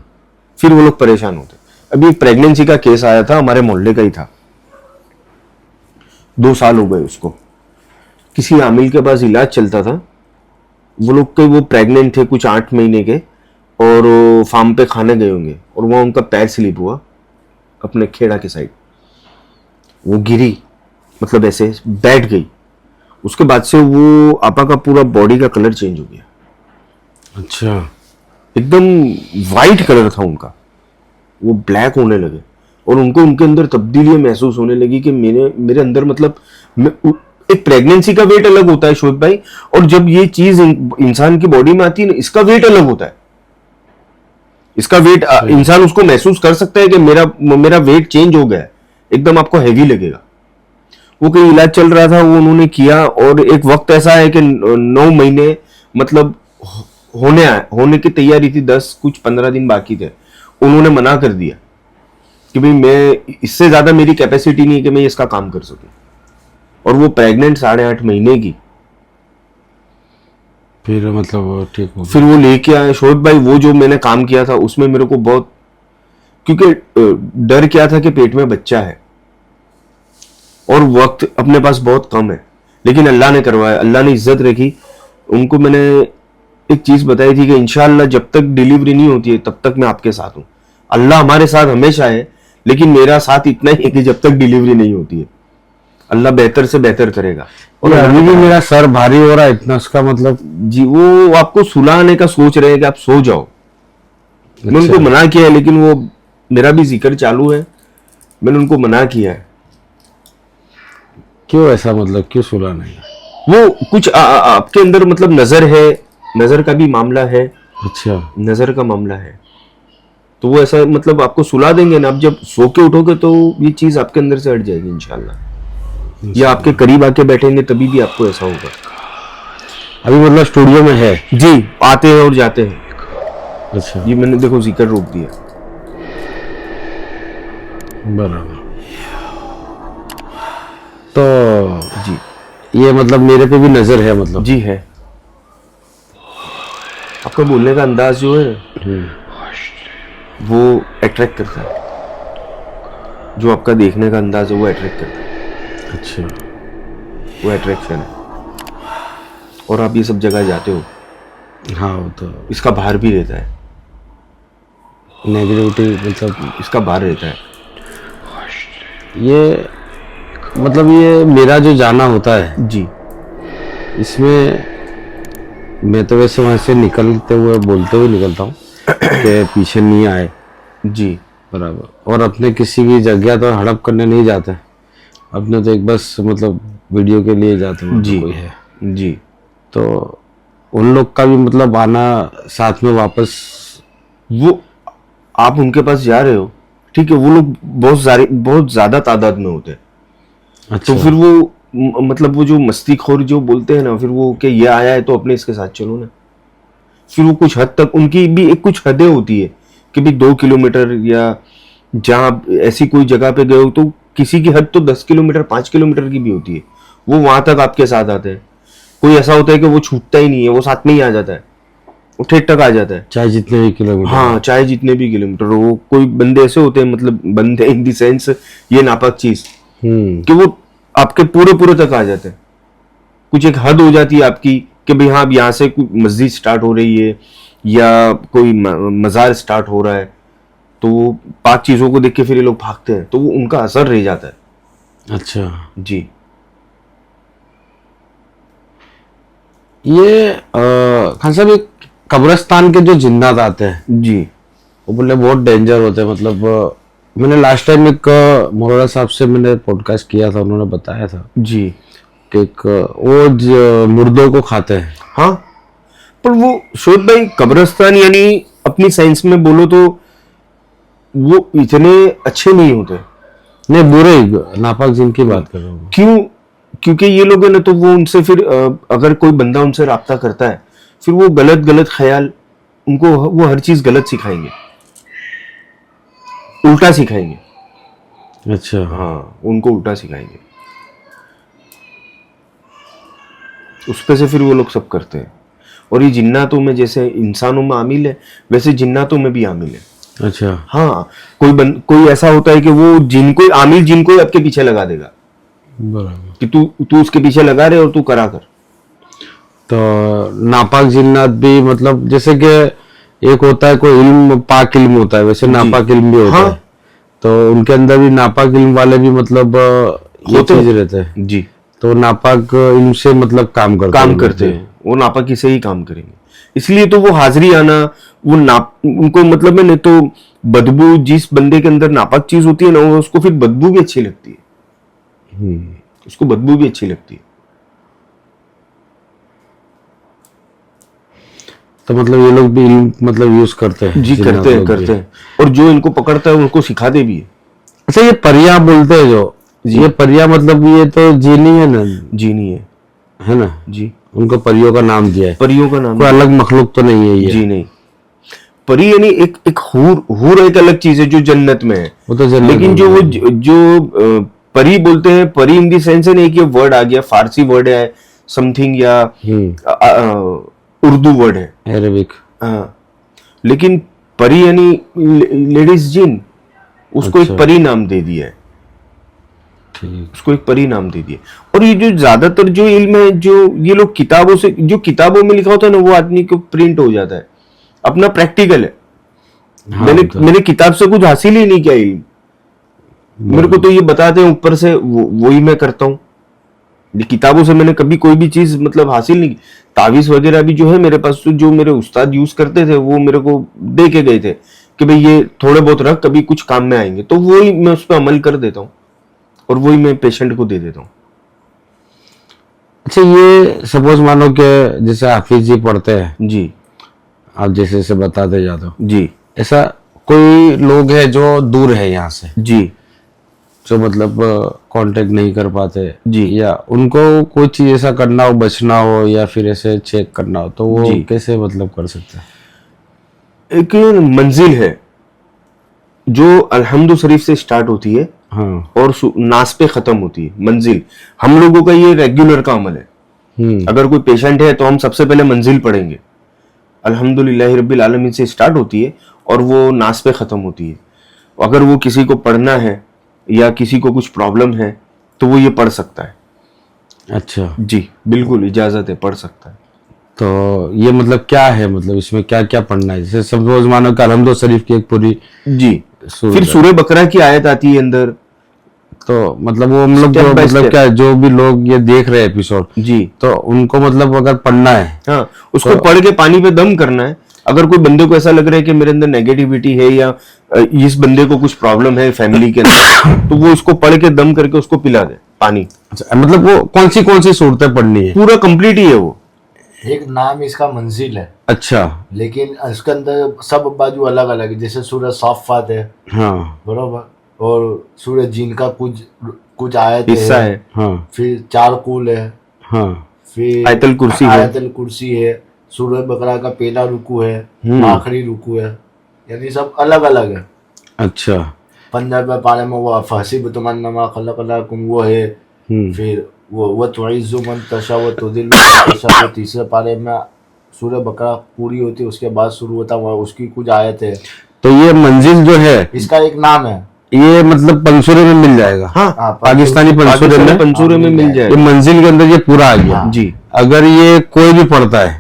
फिर वो लोग परेशान होते। अभी एक प्रेगनेंसी का केस आया था, हमारे मोहल्ले का ही था, 2 साल हो गए उसको। किसी आमिल के पास इलाज चलता था, वो लोग के वो प्रेग्नेंट थे कुछ 8 महीने के, और फार्म पे खाने गए होंगे, और वहां उनका पैर स्लिप हुआ अपने खेड़ा के साइड, वो गिरी, मतलब ऐसे बैठ गई। उसके बाद से वो आपा का पूरा बॉडी का कलर चेंज हो गया। अच्छा। एकदम वाइट कलर था उनका, वो ब्लैक होने लगे, और उनको उनके अंदर तब्दीलियां महसूस होने लगी कि मेरे अंदर मतलब एक प्रेगनेंसी का वेट अलग होता है शोध भाई, और जब ये चीज इंसान की बॉडी में आती है ना, इसका वेट अलग होता है। इसका वेट इंसान उसको महसूस कर सकता है कि मेरा वेट चेंज हो गया है, एकदम आपको हैवी लगेगा। वो कहीं इलाज चल रहा था, वो उन्होंने किया, और एक वक्त ऐसा है कि 9 महीने मतलब होने की तैयारी थी, 15 दिन बाकी थे। उन्होंने मना कर दिया कि भाई मैं इससे ज्यादा मेरी कैपेसिटी नहीं है कि मैं इसका काम कर सकूं। और वो प्रेग्नेंट 8.5 महीने की, फिर मतलब वो ठीक हो फिर वो लेके आए शोएब भाई। वो जो मैंने काम किया था उसमें मेरे को बहुत, क्योंकि डर क्या था कि पेट में बच्चा है और वक्त अपने पास बहुत कम है, लेकिन अल्लाह ने करवाया, अल्लाह ने इज्जत रखी। उनको मैंने एक चीज बताई थी कि इंशाअल्लाह जब तक डिलीवरी नहीं होती है तब तक मैं आपके साथ हूं। अल्लाह हमारे साथ हमेशा है, लेकिन मेरा साथ इतना ही है कि जब तक डिलीवरी नहीं होती है अल्लाह बेहतर से बेहतर करेगा। और अभी भी मेरा सर भारी हो रहा है इतना, उसका मतलब जी वो आपको सुलाने का सोच रहे हैं कि आप सो जाओ। मैं उनको मना किया है, लेकिन वो मेरा भी जिक्र चालू है मैंने उनको मना किया है। क्यों ऐसा, मतलब क्यों सुलह नहीं? वो कुछ आपके अंदर मतलब नजर है, नजर का भी मामला है, अच्छा, नजर का मामला है, तो वो ऐसा मतलब आपको सुला देंगे ना, आप जब सो के उठोगे तो ये चीज आपके अंदर से हट जाएगी इंशाल्लाह। या आपके करीब आके बैठेंगे तभी भी आपको ऐसा होगा। अभी मतलब स्टूडियो में है? जी, आते हैं और जाते हैं। अच्छा, ये मैंने देखो जिक्र रोक दिया। बराबर। तो जी ये मतलब मेरे पे भी नजर है, मतलब? जी है। आपका बोलने का अंदाज जो है वो अट्रैक्ट करता है, जो आपका देखने का अंदाज है वो अट्रैक्ट करता है। अच्छा, वो अट्रैक्शन है। और आप ये सब जगह जाते हो, हाँ वो तो इसका भार भी रहता है, नेगेटिविटी, मतलब इसका भार रहता है। ये मतलब ये मेरा जो जाना होता है जी इसमें मैं तो वैसे वहां से निकलते हुए बोलते हुए निकलता हूँ कि पीछे नहीं आए। जी बराबर। और अपने किसी भी जगह तो हड़प करने नहीं जाते, अपने तो एक बस मतलब वीडियो के लिए जाते हैं। जी कोई है जी। तो उन लोग का भी मतलब आना साथ में वापस। वो आप उनके पास जा रहे हो, ठीक है, वो लोग बहुत ज्यादा तादाद में होते हैं। अच्छा, तो फिर वो मतलब वो जो मस्तीखोर जो बोलते हैं ना, फिर वो कि ये आया है तो अपने इसके साथ चलो ना। फिर वो कुछ हद तक उनकी भी एक कुछ हदें होती है कि भाई 2 किलोमीटर, या जहाँ ऐसी कोई जगह पे गए हो तो किसी की हद तो 10 किलोमीटर 5 किलोमीटर की भी होती है, वो वहां तक आपके साथ आते हैं। कोई ऐसा होता है कि वो छूटता ही नहीं है, वो साथ में ही आ जाता है, वो ठेठ तक आ जाता है। चाहे जितने भी किलोमीटर। हाँ, चाहे जितने भी किलोमीटर हो। वो कोई बंदे ऐसे होते हैं, मतलब बंदे इन दी सेंस ये नापाक चीज कि वो आपके पूरे पूरे तक आ जाते हैं। कुछ एक हद हो जाती है आपकी कि भाई हाँ, अब यहाँ से कोई मस्जिद स्टार्ट हो रही है या कोई मजार स्टार्ट हो रहा है, तो वो पाक चीजों को देख के फिर ये लोग भागते हैं, तो वो उनका असर रह जाता है। अच्छा, जी। ये खान साहब, एक कब्रिस्तान के जो जिन्नात आते हैं जी वो बोले बहुत डेंजर होते हैं। मतलब मैंने लास्ट टाइम एक मोहरा साहब से मैंने पॉडकास्ट किया था, उन्होंने बताया था जी कि वो मुर्दों को खाते हैं। हाँ, पर वो शोध भाई, कब्रिस्तान यानी अपनी साइंस में बोलो तो वो इतने अच्छे नहीं होते। नहीं, बुरे नापाक जिनकी बात कर रहा हूँ। क्यों? क्योंकि ये लोग है ना, तो वो उनसे फिर अगर कोई बंदा उनसे राब्ता करता है, फिर वो गलत गलत ख्याल, उनको वो हर चीज गलत सिखाएंगे, उल्टा सिखाएंगे। अच्छा, हाँ, उनको उल्टा सिखाएंगे, उस पे से फिर वो लोग सब करते हैं। और ये जिन्नातों में जैसे इंसानों में आमिल है, वैसे जिन्नातों में भी आमिल है। अच्छा, हाँ, कोई ऐसा होता है कि वो आमिल जिनको आपके पीछे लगा देगा बराबर। कि तू उसके पीछे लगा रहे और तू करा कर। तो नापाक जिन्नात भी मतलब जैसे कि एक होता है कोई इल्म, पाक इल्म होता है, वैसे नापाक इल्म भी होता हाँ। है। तो उनके अंदर भी नापाक इल्म वाले भी मतलब ये होते चीज हैं। रहते हैं। जी, तो नापाक इल्म से मतलब काम करते हैं, वो नापाकी से ही काम करेंगे। इसलिए तो वो हाजिरी आना, वो उनको मतलब है ना, तो बदबू जिस बंदे के अंदर नापाक चीज होती है ना, उसको फिर बदबू भी अच्छी लगती है। उसको बदबू भी अच्छी लगती है। तो मतलब ये लोग भी इल्म मतलब यूज करते हैं। जी, जिन्नात करते हैं लोग भी। करते हैं। और जो इनको पकड़ता है उनको सिखाते भी है। अच्छा, ये परिया बोलते हैं जो, ये परिया मतलब ये तो जीनी है ना? जीनी है ना? जी, उनको परियों का नाम दिया है। परियों का नाम कोई अलग मखलूक तो नहीं है ये? जी नहीं। परी यानी एक हूर एक अलग चीज है जो जन्नत में है। वो तो जन्नत लेकिन में जो वो है। जो परी बोलते हैं, परी इन दी सेंस है नहीं कि वर्ड आ गया, फारसी वर्ड है समथिंग, या उर्दू वर्ड है, अरेबिक। हाँ। लेकिन परी यानी लेडीज जिन, उसको अच्छा। एक परी नाम दे दिया है। ठीक। उसको एक परी नाम दे दिया। और ये जो ज्यादातर जो इल्म है, जो ये लोग किताबों से, जो किताबों में लिखा होता है ना, वो आदमी को प्रिंट हो जाता है। अपना प्रैक्टिकल है। हाँ, मैंने किताब से कुछ हासिल ही नहीं किया इल्म। मेरे को तो ये बताते हैं ऊपर से, वही मैं करता हूँ। किताबों से मैंने कभी कोई भी चीज मतलब हासिल नहीं की। तावीज वगैरह भी जो है मेरे पास, तो जो मेरे उस्ताद यूज करते थे वो मेरे को दे के गए थे कि भाई ये थोड़े बहुत रख, कभी कुछ काम में आएंगे, तो वही मैं उस पर अमल कर देता हूँ और वही मैं पेशेंट को दे देता हूँ। अच्छा, ये सपोज मानो कि जैसे हाफिज जी पढ़ते हैं, जी आप जैसे जैसे बताते जाते हो, जी ऐसा कोई लोग है जो दूर है यहाँ से, जी जो मतलब कांटेक्ट नहीं कर पाते जी, या उनको कोई चीज ऐसा करना हो, बचना हो या फिर ऐसे चेक करना हो, तो वो जी। कैसे मतलब कर सकते हैं? एक मंजिल है जो अल्हम्दु शरीफ से स्टार्ट होती है हाँ। और नास पे खत्म होती है। मंजिल हम लोगों का ये रेगुलर का अमल है। अगर कोई पेशेंट है तो हम सबसे पहले मंजिल पढ़ेंगे, अल्हम्दुलिल्लाह रब्बिल आलमीन से स्टार्ट होती है और वो नास पे खत्म होती है। अगर वो किसी को पढ़ना है या किसी को कुछ प्रॉब्लम है तो वो ये पढ़ सकता है। अच्छा जी बिल्कुल इजाजत है, पढ़ सकता है। तो ये मतलब क्या है, मतलब इसमें क्या क्या पढ़ना है? जैसे सपोज मानो कि अलहम्दो शरीफ की एक पूरी जी, फिर सूरह बकरा की आयत आती है अंदर, तो मतलब वो हम लोग Step by मतलब step। क्या, जो भी लोग ये देख रहे हैं एपिसोड, जी तो उनको मतलब अगर पढ़ना है, हाँ, उसको पढ़ के पानी पे दम करना है। अगर कोई बंदे को ऐसा लग रहा है कि मेरे अंदर नेगेटिविटी है या इस बंदे को कुछ प्रॉब्लम है फैमिली के अंदर, तो वो उसको पढ़ के दम करके उसको पिला दे पानी। अच्छा, मतलब वो कौन सी सूरतें पढ़नी है? पूरा कंप्लीट ही है वो। एक नाम इसका मंजिल है, अच्छा लेकिन इसके अंदर सब बाजू अलग अलग है। जैसे सूरह साफ़ात है, हाँ बरोबर, और सूरह जिन का कुछ आयत हिस्सा है। हाँ फिर 4 कूल है, हाँ फिर आयतल कुर्सी है। आयतल कुर्सी है, सूरह बकरा का पहला रुकू है, आखिरी रुकू है, यानी सब अलग अलग है। अच्छा 15वें पारे में वो फहसिब तुमन्नमा खलक़नाकुम वो है, फिर वो तुइज़्ज़ु मन तशा व तुज़िल्लु मन तशा, वो तीसरे पारे में सूरह बकरा पूरी होती है, उसके बाद शुरू होता है उसकी कुछ आयत है। तो ये मंजिल जो है इसका एक नाम है, ये मतलब पंसूरे में मिल जाएगा? हाँ, पाकिस्तानी पंसूरे में, पंसूरे में मिल ये जाएगा। मंजिल के अंदर ये पूरा आ गया। जी, अगर ये कोई भी पढ़ता है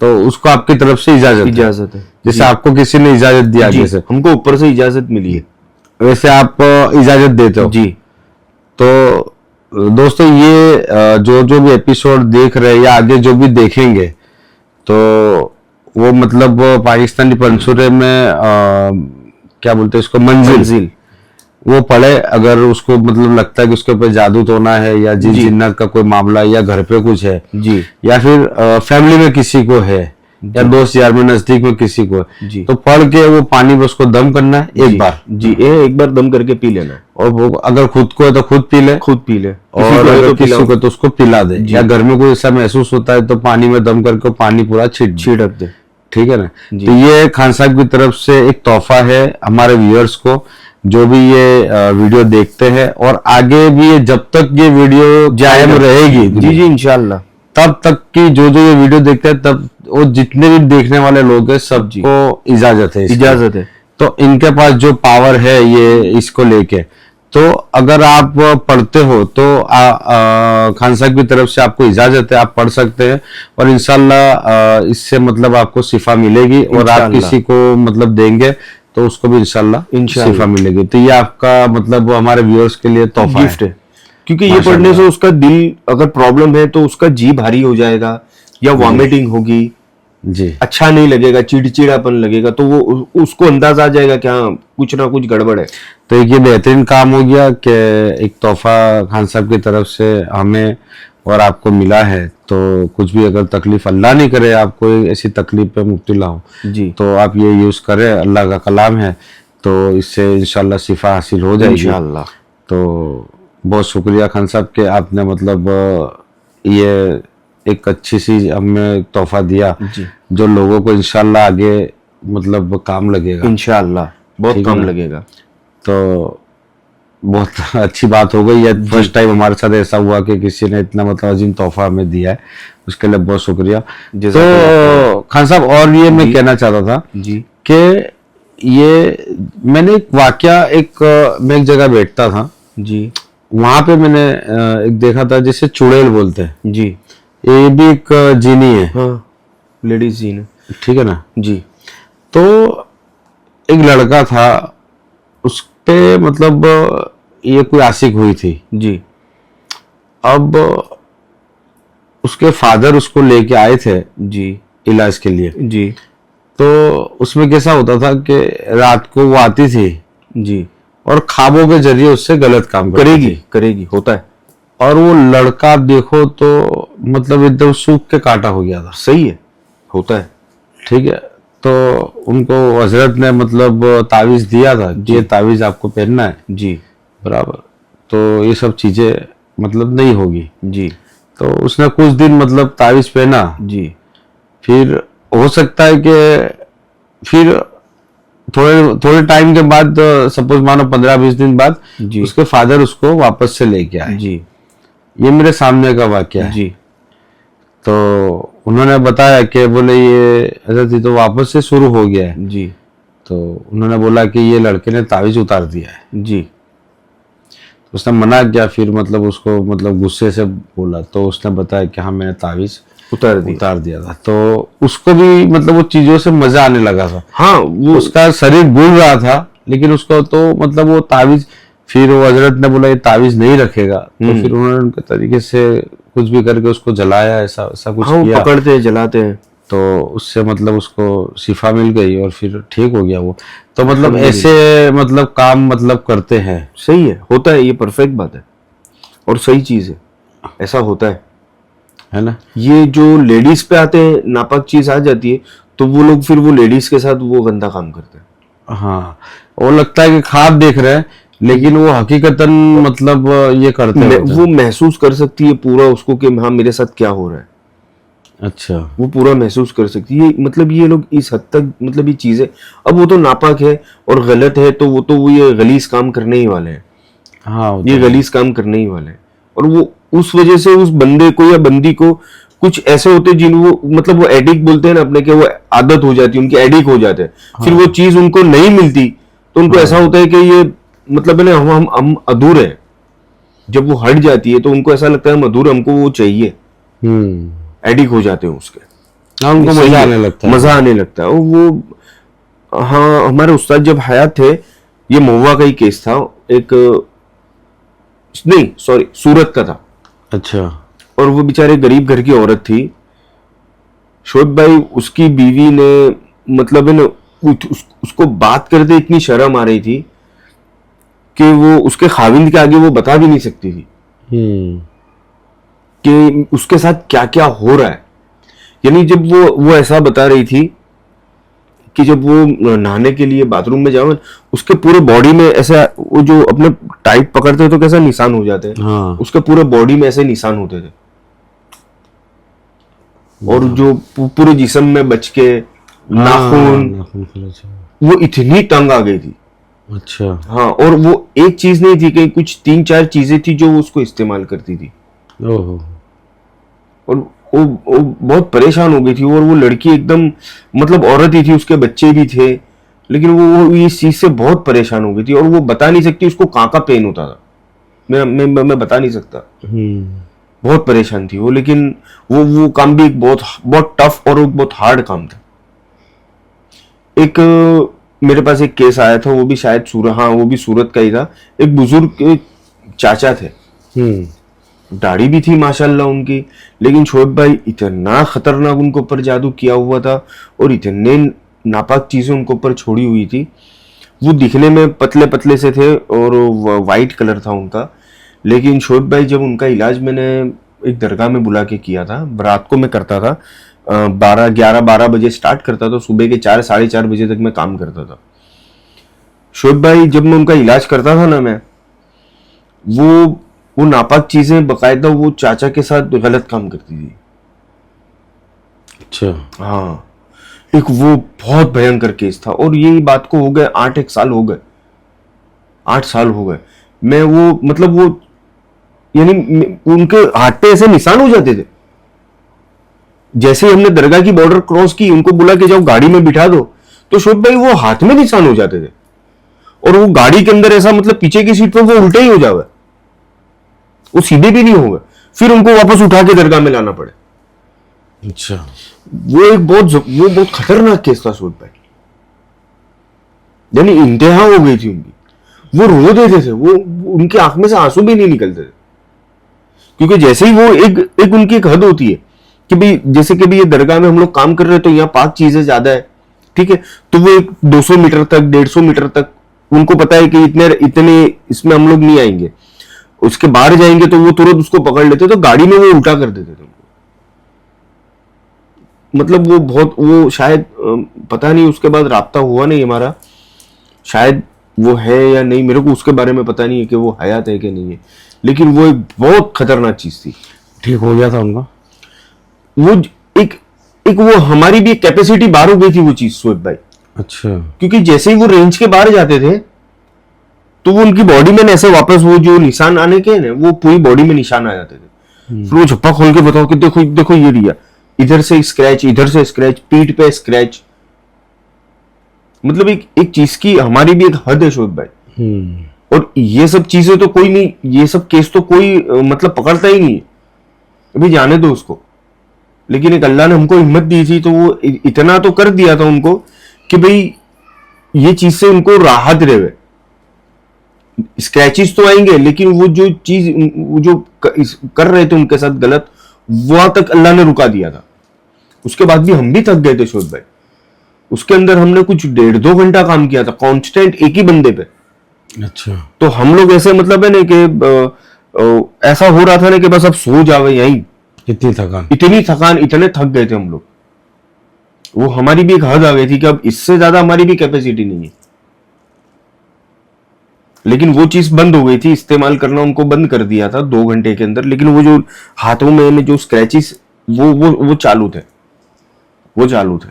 तो उसको आपकी तरफ से इजाजत है। जैसे आपको किसी ने इजाजत दिया, जैसे हमको ऊपर से इजाजत मिली है, वैसे आप इजाजत देते हो जी। तो दोस्तों, ये जो भी एपिसोड देख रहे हैं या आगे जो भी देखेंगे, तो वो मतलब पाकिस्तानी पंसूरे में क्या बोलते हैं इसको, मंजिल वो पढ़े। अगर उसको मतलब लगता है कि उसके ऊपर जादू टोना है या जिन जिन्नत का कोई मामला या घर पे कुछ है जी, या फिर फैमिली में किसी को है या दोस्त यार में नजदीक में किसी को जी, तो पढ़ के वो पानी में उसको दम करना है एक बार जी, एक बार दम करके पी लेना है। और वो अगर खुद को है तो खुद पी ले, और अगर किसी को तो उसको पिला दे, या घर में कोई ऐसा महसूस होता है तो पानी में दम करके पानी पूरा छिड़क दे। ठीक है ना? तो ये खान साहब की तरफ से एक तोहफा है हमारे व्यूअर्स को, जो भी ये वीडियो देखते हैं, और आगे भी ये जब तक ये वीडियो कायम रहेगी, जी जी इंशाल्लाह, तब तक की जो ये वीडियो देखते हैं, तब वो जितने भी देखने वाले लोग हैं सबको इजाजत है। तो इनके पास जो पावर है ये इसको लेके, तो अगर आप पढ़ते हो तो खान साहब की तरफ से आपको इजाजत है, आप पढ़ सकते हैं और इंशाल्लाह इससे मतलब आपको शिफा मिलेगी, और आप किसी को मतलब देंगे तो उसको भी इंशाल्लाह शिफा मिलेगी। तो ये आपका मतलब हमारे व्यूअर्स के लिए तोहफा गिफ्ट है, क्योंकि ये पढ़ने से उसका दिल अगर प्रॉब्लम है तो उसका जी भारी हो जाएगा या वॉमिटिंग होगी जी, अच्छा नहीं लगेगा, चिड़चिड़ापन लगेगा, तो वो उसको अंदाजा आ जाएगा कि हाँ कुछ ना कुछ गड़बड़ है। तो एक ये बेहतरीन काम हो गया कि एक तोहफा खान साहब की तरफ से हमें और आपको मिला है। तो कुछ भी अगर तकलीफ, अल्लाह नहीं करे आपको ऐसी तकलीफ पे मुब्तला हो जी, तो आप ये यूज करें, अल्लाह का कलाम है, तो इससे इंशाल्लाह शिफा हासिल हो जाएगी इंशाल्लाह। तो बहुत शुक्रिया खान साहब के आपने मतलब ये एक अच्छी सी हमें तोहफा दिया जो लोगों को इंशाल्लाह आगे मतलब काम लगेगा, इंशाल्लाह बहुत काम लगेगा। तो बहुत अच्छी बात हो गई है, फर्स्ट टाइम हमारे साथ ऐसा हुआ कि किसी ने इतना मतलब अजीम तोहफा हमें दिया है, उसके लिए बहुत शुक्रिया। तो खान साहब, और ये मैं कहना चाहता था जी कि ये मैंने एक वाकया, मैं एक जगह बैठता था जी, वहां पे मैंने एक देखा था जिसे चुड़ैल बोलते हैं जी, ये भी एक जीनी है, हाँ, लेडीज जीनी, ठीक है ना जी। तो एक लड़का था, उस पे मतलब ये कोई आशिक हुई थी जी। अब उसके फादर उसको लेके आए थे जी इलाज के लिए जी। तो उसमें कैसा होता था कि रात को वो आती थी जी, और ख्वाबों के जरिए उससे गलत काम करती करेगी थी। करेगी, होता है। और वो लड़का देखो तो मतलब एकदम सूख के काटा हो गया था। सही है, होता है। ठीक है, तो उनको हजरत ने मतलब तावीज दिया था कि ये तावीज आपको पहनना है, जी बराबर, तो ये सब चीजें मतलब नहीं होगी। जी तो उसने कुछ दिन मतलब तावीज पहना, जी फिर हो सकता है कि फिर थोड़े थोड़े टाइम के बाद, सपोज मानो 15-20 दिन बाद जी उसके फादर उसको वापस से लेके आए। जी ये मेरे सामने का वाकया है। जी तो उन्होंने बताया कि बोले ये हजरत ये तो वापस से शुरू हो गया है। जी तो उन्होंने बोला कि ये लड़के ने तावीज उतार दिया है। जी उसने मना किया, फिर मतलब उसको मतलब गुस्से से बोला, तो उसने बताया कि हाँ मैंने तावीज उतार दिया था। तो उसको भी मतलब वो चीजों से मजा आने लगा था। हाँ, वो उसका शरीर भूल रहा था, लेकिन उसको तो मतलब वो तावीज, फिर वो हजरत ने बोला ये तावीज नहीं रखेगा, तो फिर उन्होंने उनके तरीके से कुछ भी करके उसको जलाया, ऐसा ऐसा कुछ हाँ, वो किया। पकड़ते हैं, जलाते हैं। तो उससे मतलब उसको शिफा मिल गई और फिर ठीक हो गया वो। तो मतलब ऐसे मतलब काम मतलब करते हैं। सही है, होता है, ये परफेक्ट बात है और सही चीज है, ऐसा होता है ना। ये जो लेडीज पे आते हैं, नापाक चीज आ जाती है, तो वो लोग फिर वो लेडीज के साथ वो गंदा काम करते हैं। हाँ, वो लगता है कि ख्वाब देख रहे हैं, लेकिन वो हकीकतन मतलब ये करते होते हैं। वो महसूस कर सकती है पूरा उसको कि हाँ मेरे साथ क्या हो रहा है। अच्छा, वो पूरा महसूस कर सकती है। मतलब ये लोग इस हद तक, मतलब ये चीजें, अब वो तो नापाक है और गलत है, तो वो ये गलीज काम करने ही वाले हैं। हाँ वो ये तो गलीज काम करने ही वाले हैं। और वो उस वजह से उस बंदे को या बंदी को, कुछ ऐसे होते हैं जिन वो मतलब वो एडिक्ट बोलते हैं ना अपने के, वो आदत हो जाती है उनकी, एडिक्ट हो जाते हैं। फिर वो चीज उनको नहीं मिलती तो उनको ऐसा होता है कि ये मतलब है ना, हम अधूरे हैं। जब वो हट जाती है तो उनको ऐसा लगता है हम अधूरे, हमको वो चाहिए। एडिक्ट हो जाते हैं उसके। हाँ, उनको सही मजा है, आने लगता है। मजा आने लगता है। और वो, हाँ, हमारे उस्ताद जब हयात थे, ये महुआ का ही केस था, एक, नहीं सॉरी, सूरत का था। अच्छा, और वो बेचारे गरीब घर की औरत थी। शोएब भाई, उसकी बीवी ने मतलब है ना, उसको बात करते इतनी शर्म आ रही थी कि वो उसके खाविंद के आगे वो बता भी नहीं सकती थी कि उसके साथ क्या क्या हो रहा है। यानी जब वो ऐसा बता रही थी कि जब वो नहाने के लिए बाथरूम में जाओ, उसके पूरे बॉडी में ऐसा, वो जो अपने टाइट पकड़ते हैं तो कैसा निशान हो जाते हैं। हाँ। उसके पूरे बॉडी में ऐसे निशान होते थे, और जो पूरे जिस्म में बच के नाखून, वो इतनी तंग आ गई थी। अच्छा, हाँ, और वो एक चीज नहीं थी कि कुछ 3-4 चीजें थी जो वो उसको इस्तेमाल करती थी। ओहो, और वो बहुत परेशान हो गई थी। और वो लड़की एकदम मतलब औरत ही थी, उसके बच्चे भी थे, लेकिन वो इस चीज से बहुत परेशान हो गई थी। और वो बता नहीं सकती उसको कहाँ का पेन होता था। मैं बता नहीं सकता। बहुत परेशान थी वो। लेकिन वो काम भी एक बहुत बहुत टफ और बहुत हार्ड काम था। एक मेरे पास एक केस आया था, वो भी शायद वो भी सूरत का ही था। एक बुजुर्ग चाचा थे, दाढ़ी भी थी माशाल्लाह उनकी, लेकिन शोएब भाई इतना खतरनाक उनके ऊपर जादू किया हुआ था और इतने नापाक चीजें उनके ऊपर छोड़ी हुई थी। वो दिखने में पतले पतले से थे और वाइट कलर था उनका। लेकिन शोएब भाई, जब उनका इलाज मैंने एक दरगाह में बुला के किया था, रात को मैं करता था, 11-12 बजे स्टार्ट करता था, सुबह के 4-4:30 बजे तक मैं काम करता था। शोएब भाई, जब मैं उनका इलाज करता था ना, मैं वो नापाक चीजें बकायदा वो चाचा के साथ गलत काम करती थी। अच्छा, हाँ, एक वो बहुत भयंकर केस था। और यही बात को हो गए 8 साल हो गए, 8 साल हो गए। मैं वो मतलब वो यानी उनके हाथ पे ऐसे निशान हो जाते थे। जैसे ही हमने दरगाह की बॉर्डर क्रॉस की, उनको बुला के जाओ गाड़ी में बिठा दो, तो शोएब भाई वो हाथ में निशान हो जाते थे। और वो गाड़ी के अंदर ऐसा मतलब पीछे की सीट पर वो उल्टे ही हो जावे, वो सीधे भी नहीं होगा। फिर उनको वापस उठा के दरगाह में लाना पड़े। अच्छा, वो बहुत खतरनाक केस था शोएब भाई। यानी इंतहा हो गई थी उनकी। वो रो देते थे, वो उनकी आंख में से आंसू भी नहीं निकलते थे। क्योंकि जैसे ही वो एक उनकी एक हद होती है कि भाई, जैसे कि भाई ये दरगाह में हम लोग काम कर रहे हैं तो यहाँ पाक चीजें ज्यादा है, ठीक है, तो वो 200 मीटर तक 150 मीटर तक उनको पता है कि इतने इसमें हम लोग नहीं आएंगे, उसके बाहर जाएंगे तो वो तुरंत उसको पकड़ लेते, तो गाड़ी में वो उल्टा कर देते थे। मतलब वो बहुत, वो शायद पता नहीं, उसके बाद राब्ता हुआ नहीं हमारा, शायद वो है या नहीं, मेरे को उसके बारे में पता नहीं है कि वो हयात है कि नहीं है, लेकिन वो एक बहुत खतरनाक चीज थी। ठीक हो गया था उनका? वो एक एक वो हमारी भी एक कैपेसिटी बाहर हो गई थी वो चीज, शोएब भाई। अच्छा। क्योंकि जैसे ही वो रेंज के बाहर जाते थे तो वो उनकी बॉडी में ऐसे वापस वो जो निशान आने के ना, वो पूरी बॉडी में निशान आ जाते थे। फिर वो झप्पा खोल के बताओ कि देखो देखो ये रिया, इधर से स्क्रैच, इधर से स्क्रैच, पीठ पे स्क्रैच। मतलब एक चीज की हमारी भी एक हद है शोएब भाई। और ये सब चीजें तो कोई नहीं, ये सब केस तो कोई मतलब पकड़ता ही नहीं है, अभी जाने दो उसको। लेकिन एक अल्लाह ने हमको हिम्मत दी थी, तो वो इतना तो कर दिया था उनको कि भाई ये चीज से उनको राहत रहे। स्क्रैचेस तो आएंगे, लेकिन वो जो चीज वो जो कर रहे थे उनके साथ गलत, वहां तक अल्लाह ने रुका दिया था। उसके बाद भी हम भी थक गए थे शोएब भाई। उसके अंदर हमने कुछ 1.5-2 घंटा काम किया था कांस्टेंट एक ही बंदे पे। अच्छा। तो हम लोग ऐसे मतलब है ना कि ऐसा हो रहा था ना कि बस अब सो जावे यहीं। इतनी थकान, इतनी थकान, इतने थक गए थे हम लोग। वो हमारी भी एक हद आ गई थी कि अब इससे ज्यादा हमारी भी कैपेसिटी नहीं है। लेकिन वो चीज बंद हो गई थी, इस्तेमाल करना उनको बंद कर दिया था 2 घंटे के अंदर। लेकिन वो जो हाथों में जो स्क्रैचेस वो चालू थे, वो चालू थे।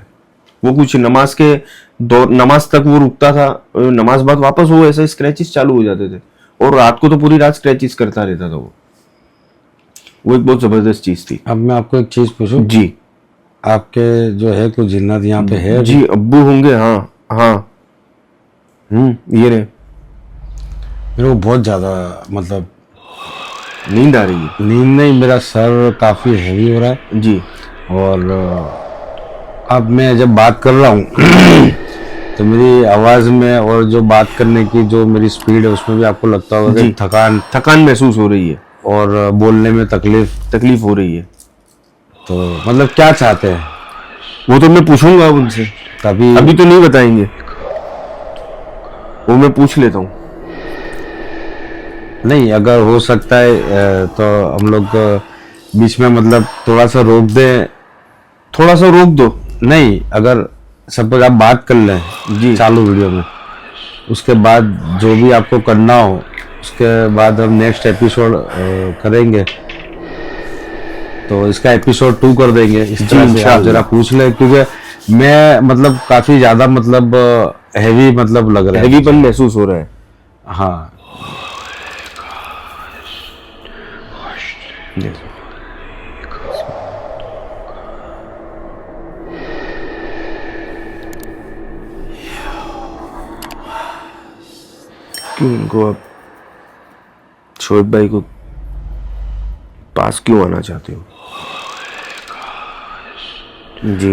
वो कुछ नमाज के दौर, नमाज तक वो रुकता था, नमाज बाद वापस वो ऐसे स्क्रैचेस चालू हो जाते थे, और रात को तो पूरी रात स्क्रैचेस करता रहता था वो एक बहुत जबरदस्त चीज थी। अब मैं आपको एक चीज पूछूं? जी। आपके जो है कुछ जिन्नात यहाँ पे है? जी अब्बू होंगे, हाँ हाँ। ये रहे। मेरे को बहुत ज्यादा मतलब नींद आ रही है। नींद नहीं, मेरा सर काफी हैवी हो रहा है जी। और अब मैं जब बात कर रहा हूँ तो मेरी आवाज में और जो बात करने की जो मेरी स्पीड है उसमें भी आपको लगता होगा कि थकान महसूस हो रही है और बोलने में तकलीफ हो रही है। तो मतलब क्या चाहते हैं? वो तो मैं पूछूंगा उनसे, अभी तो नहीं बताएंगे, वो मैं पूछ लेता हूँ। नहीं, अगर हो सकता है तो हम लोग बीच में मतलब थोड़ा सा रोक दें। थोड़ा सा रोक दो। नहीं, अगर सपोज आप बात कर लें जी चालू वीडियो में, उसके बाद जो भी आपको करना हो उसके बाद हम नेक्स्ट एपिसोड करेंगे, तो इसका एपिसोड 2 कर देंगे। इस तरह से आप जरा पूछ लें, क्योंकि मैं मतलब काफी ज्यादा मतलब हैवी मतलब लग रहा है, हैवीपन महसूस हो रहा है। हाँ। क्यों इनको अब शोएब भाई को पास क्यों आना चाहते हो? जी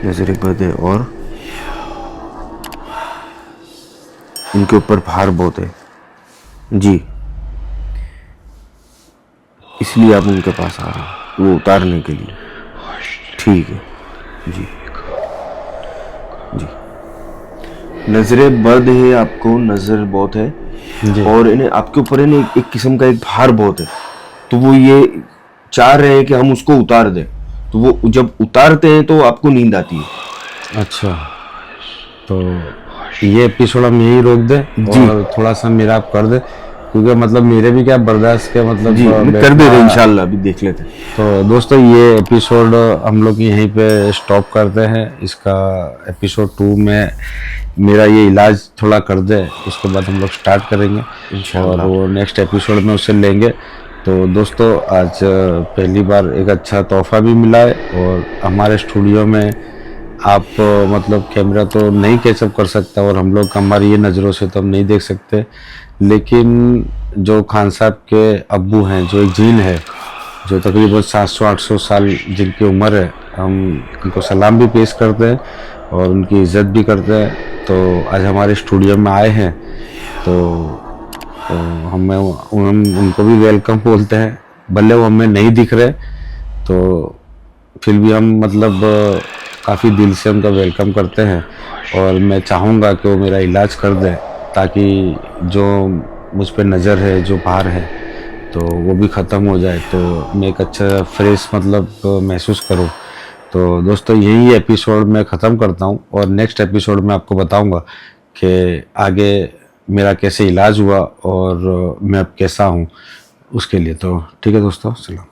नजर बद है और इनके ऊपर भार बहुत है जी, इसलिए आप उनके पास आ रहे हैं वो उतारने के लिए। ठीक है जी जी। नजरे बद है, आपको नजर बहुत है जी। और इन्हें आपके ऊपर इन्हें एक किस्म का एक भार बहुत है, तो वो ये चाह रहे हैं कि हम उसको उतार दें। तो वो जब उतारते हैं तो आपको नींद आती है। अच्छा, तो ये एपिसोड हम यही रोक दे और थोड़ा सा मेरा आप कर दे, क्योंकि मतलब मेरे भी क्या बर्दाश्त के मतलब जी कर दे रहे इंशाल्लाह, अभी देख लेते हैं। तो दोस्तों ये एपिसोड हम लोग यहीं पे स्टॉप करते हैं। इसका एपिसोड 2 में मेरा ये इलाज थोड़ा कर दे, उसके बाद हम लोग स्टार्ट करेंगे और वो नेक्स्ट एपिसोड में उससे लेंगे। तो दोस्तों आज पहली बार एक अच्छा तोहफा भी मिला है, और हमारे स्टूडियो में आप मतलब कैमरा तो नहीं कैचअप कर सकता और हम लोग हमारी ये नज़रों से तो हम नहीं देख सकते, लेकिन जो खान साहब के अब्बू हैं, जो एक जीन है जो तकरीबन 700-800 साल जिनकी उम्र है, हम उनको सलाम भी पेश करते हैं और उनकी इज़्ज़त भी करते हैं। तो आज हमारे स्टूडियो में आए हैं, तो हम उनको भी वेलकम बोलते हैं। भले वो हमें नहीं दिख रहे, तो फिर भी हम मतलब काफ़ी दिल से उनका वेलकम करते हैं। और मैं चाहूँगा कि वो मेरा इलाज कर दें, ताकि जो मुझ पे नज़र है, जो भार है, तो वो भी ख़त्म हो जाए, तो मैं एक अच्छा फ्रेश मतलब महसूस करूँ। तो दोस्तों यही एपिसोड मैं ख़त्म करता हूँ, और नेक्स्ट एपिसोड में आपको बताऊँगा कि आगे मेरा कैसे इलाज हुआ और मैं अब कैसा हूँ उसके लिए। तो ठीक है दोस्तों, सलाम।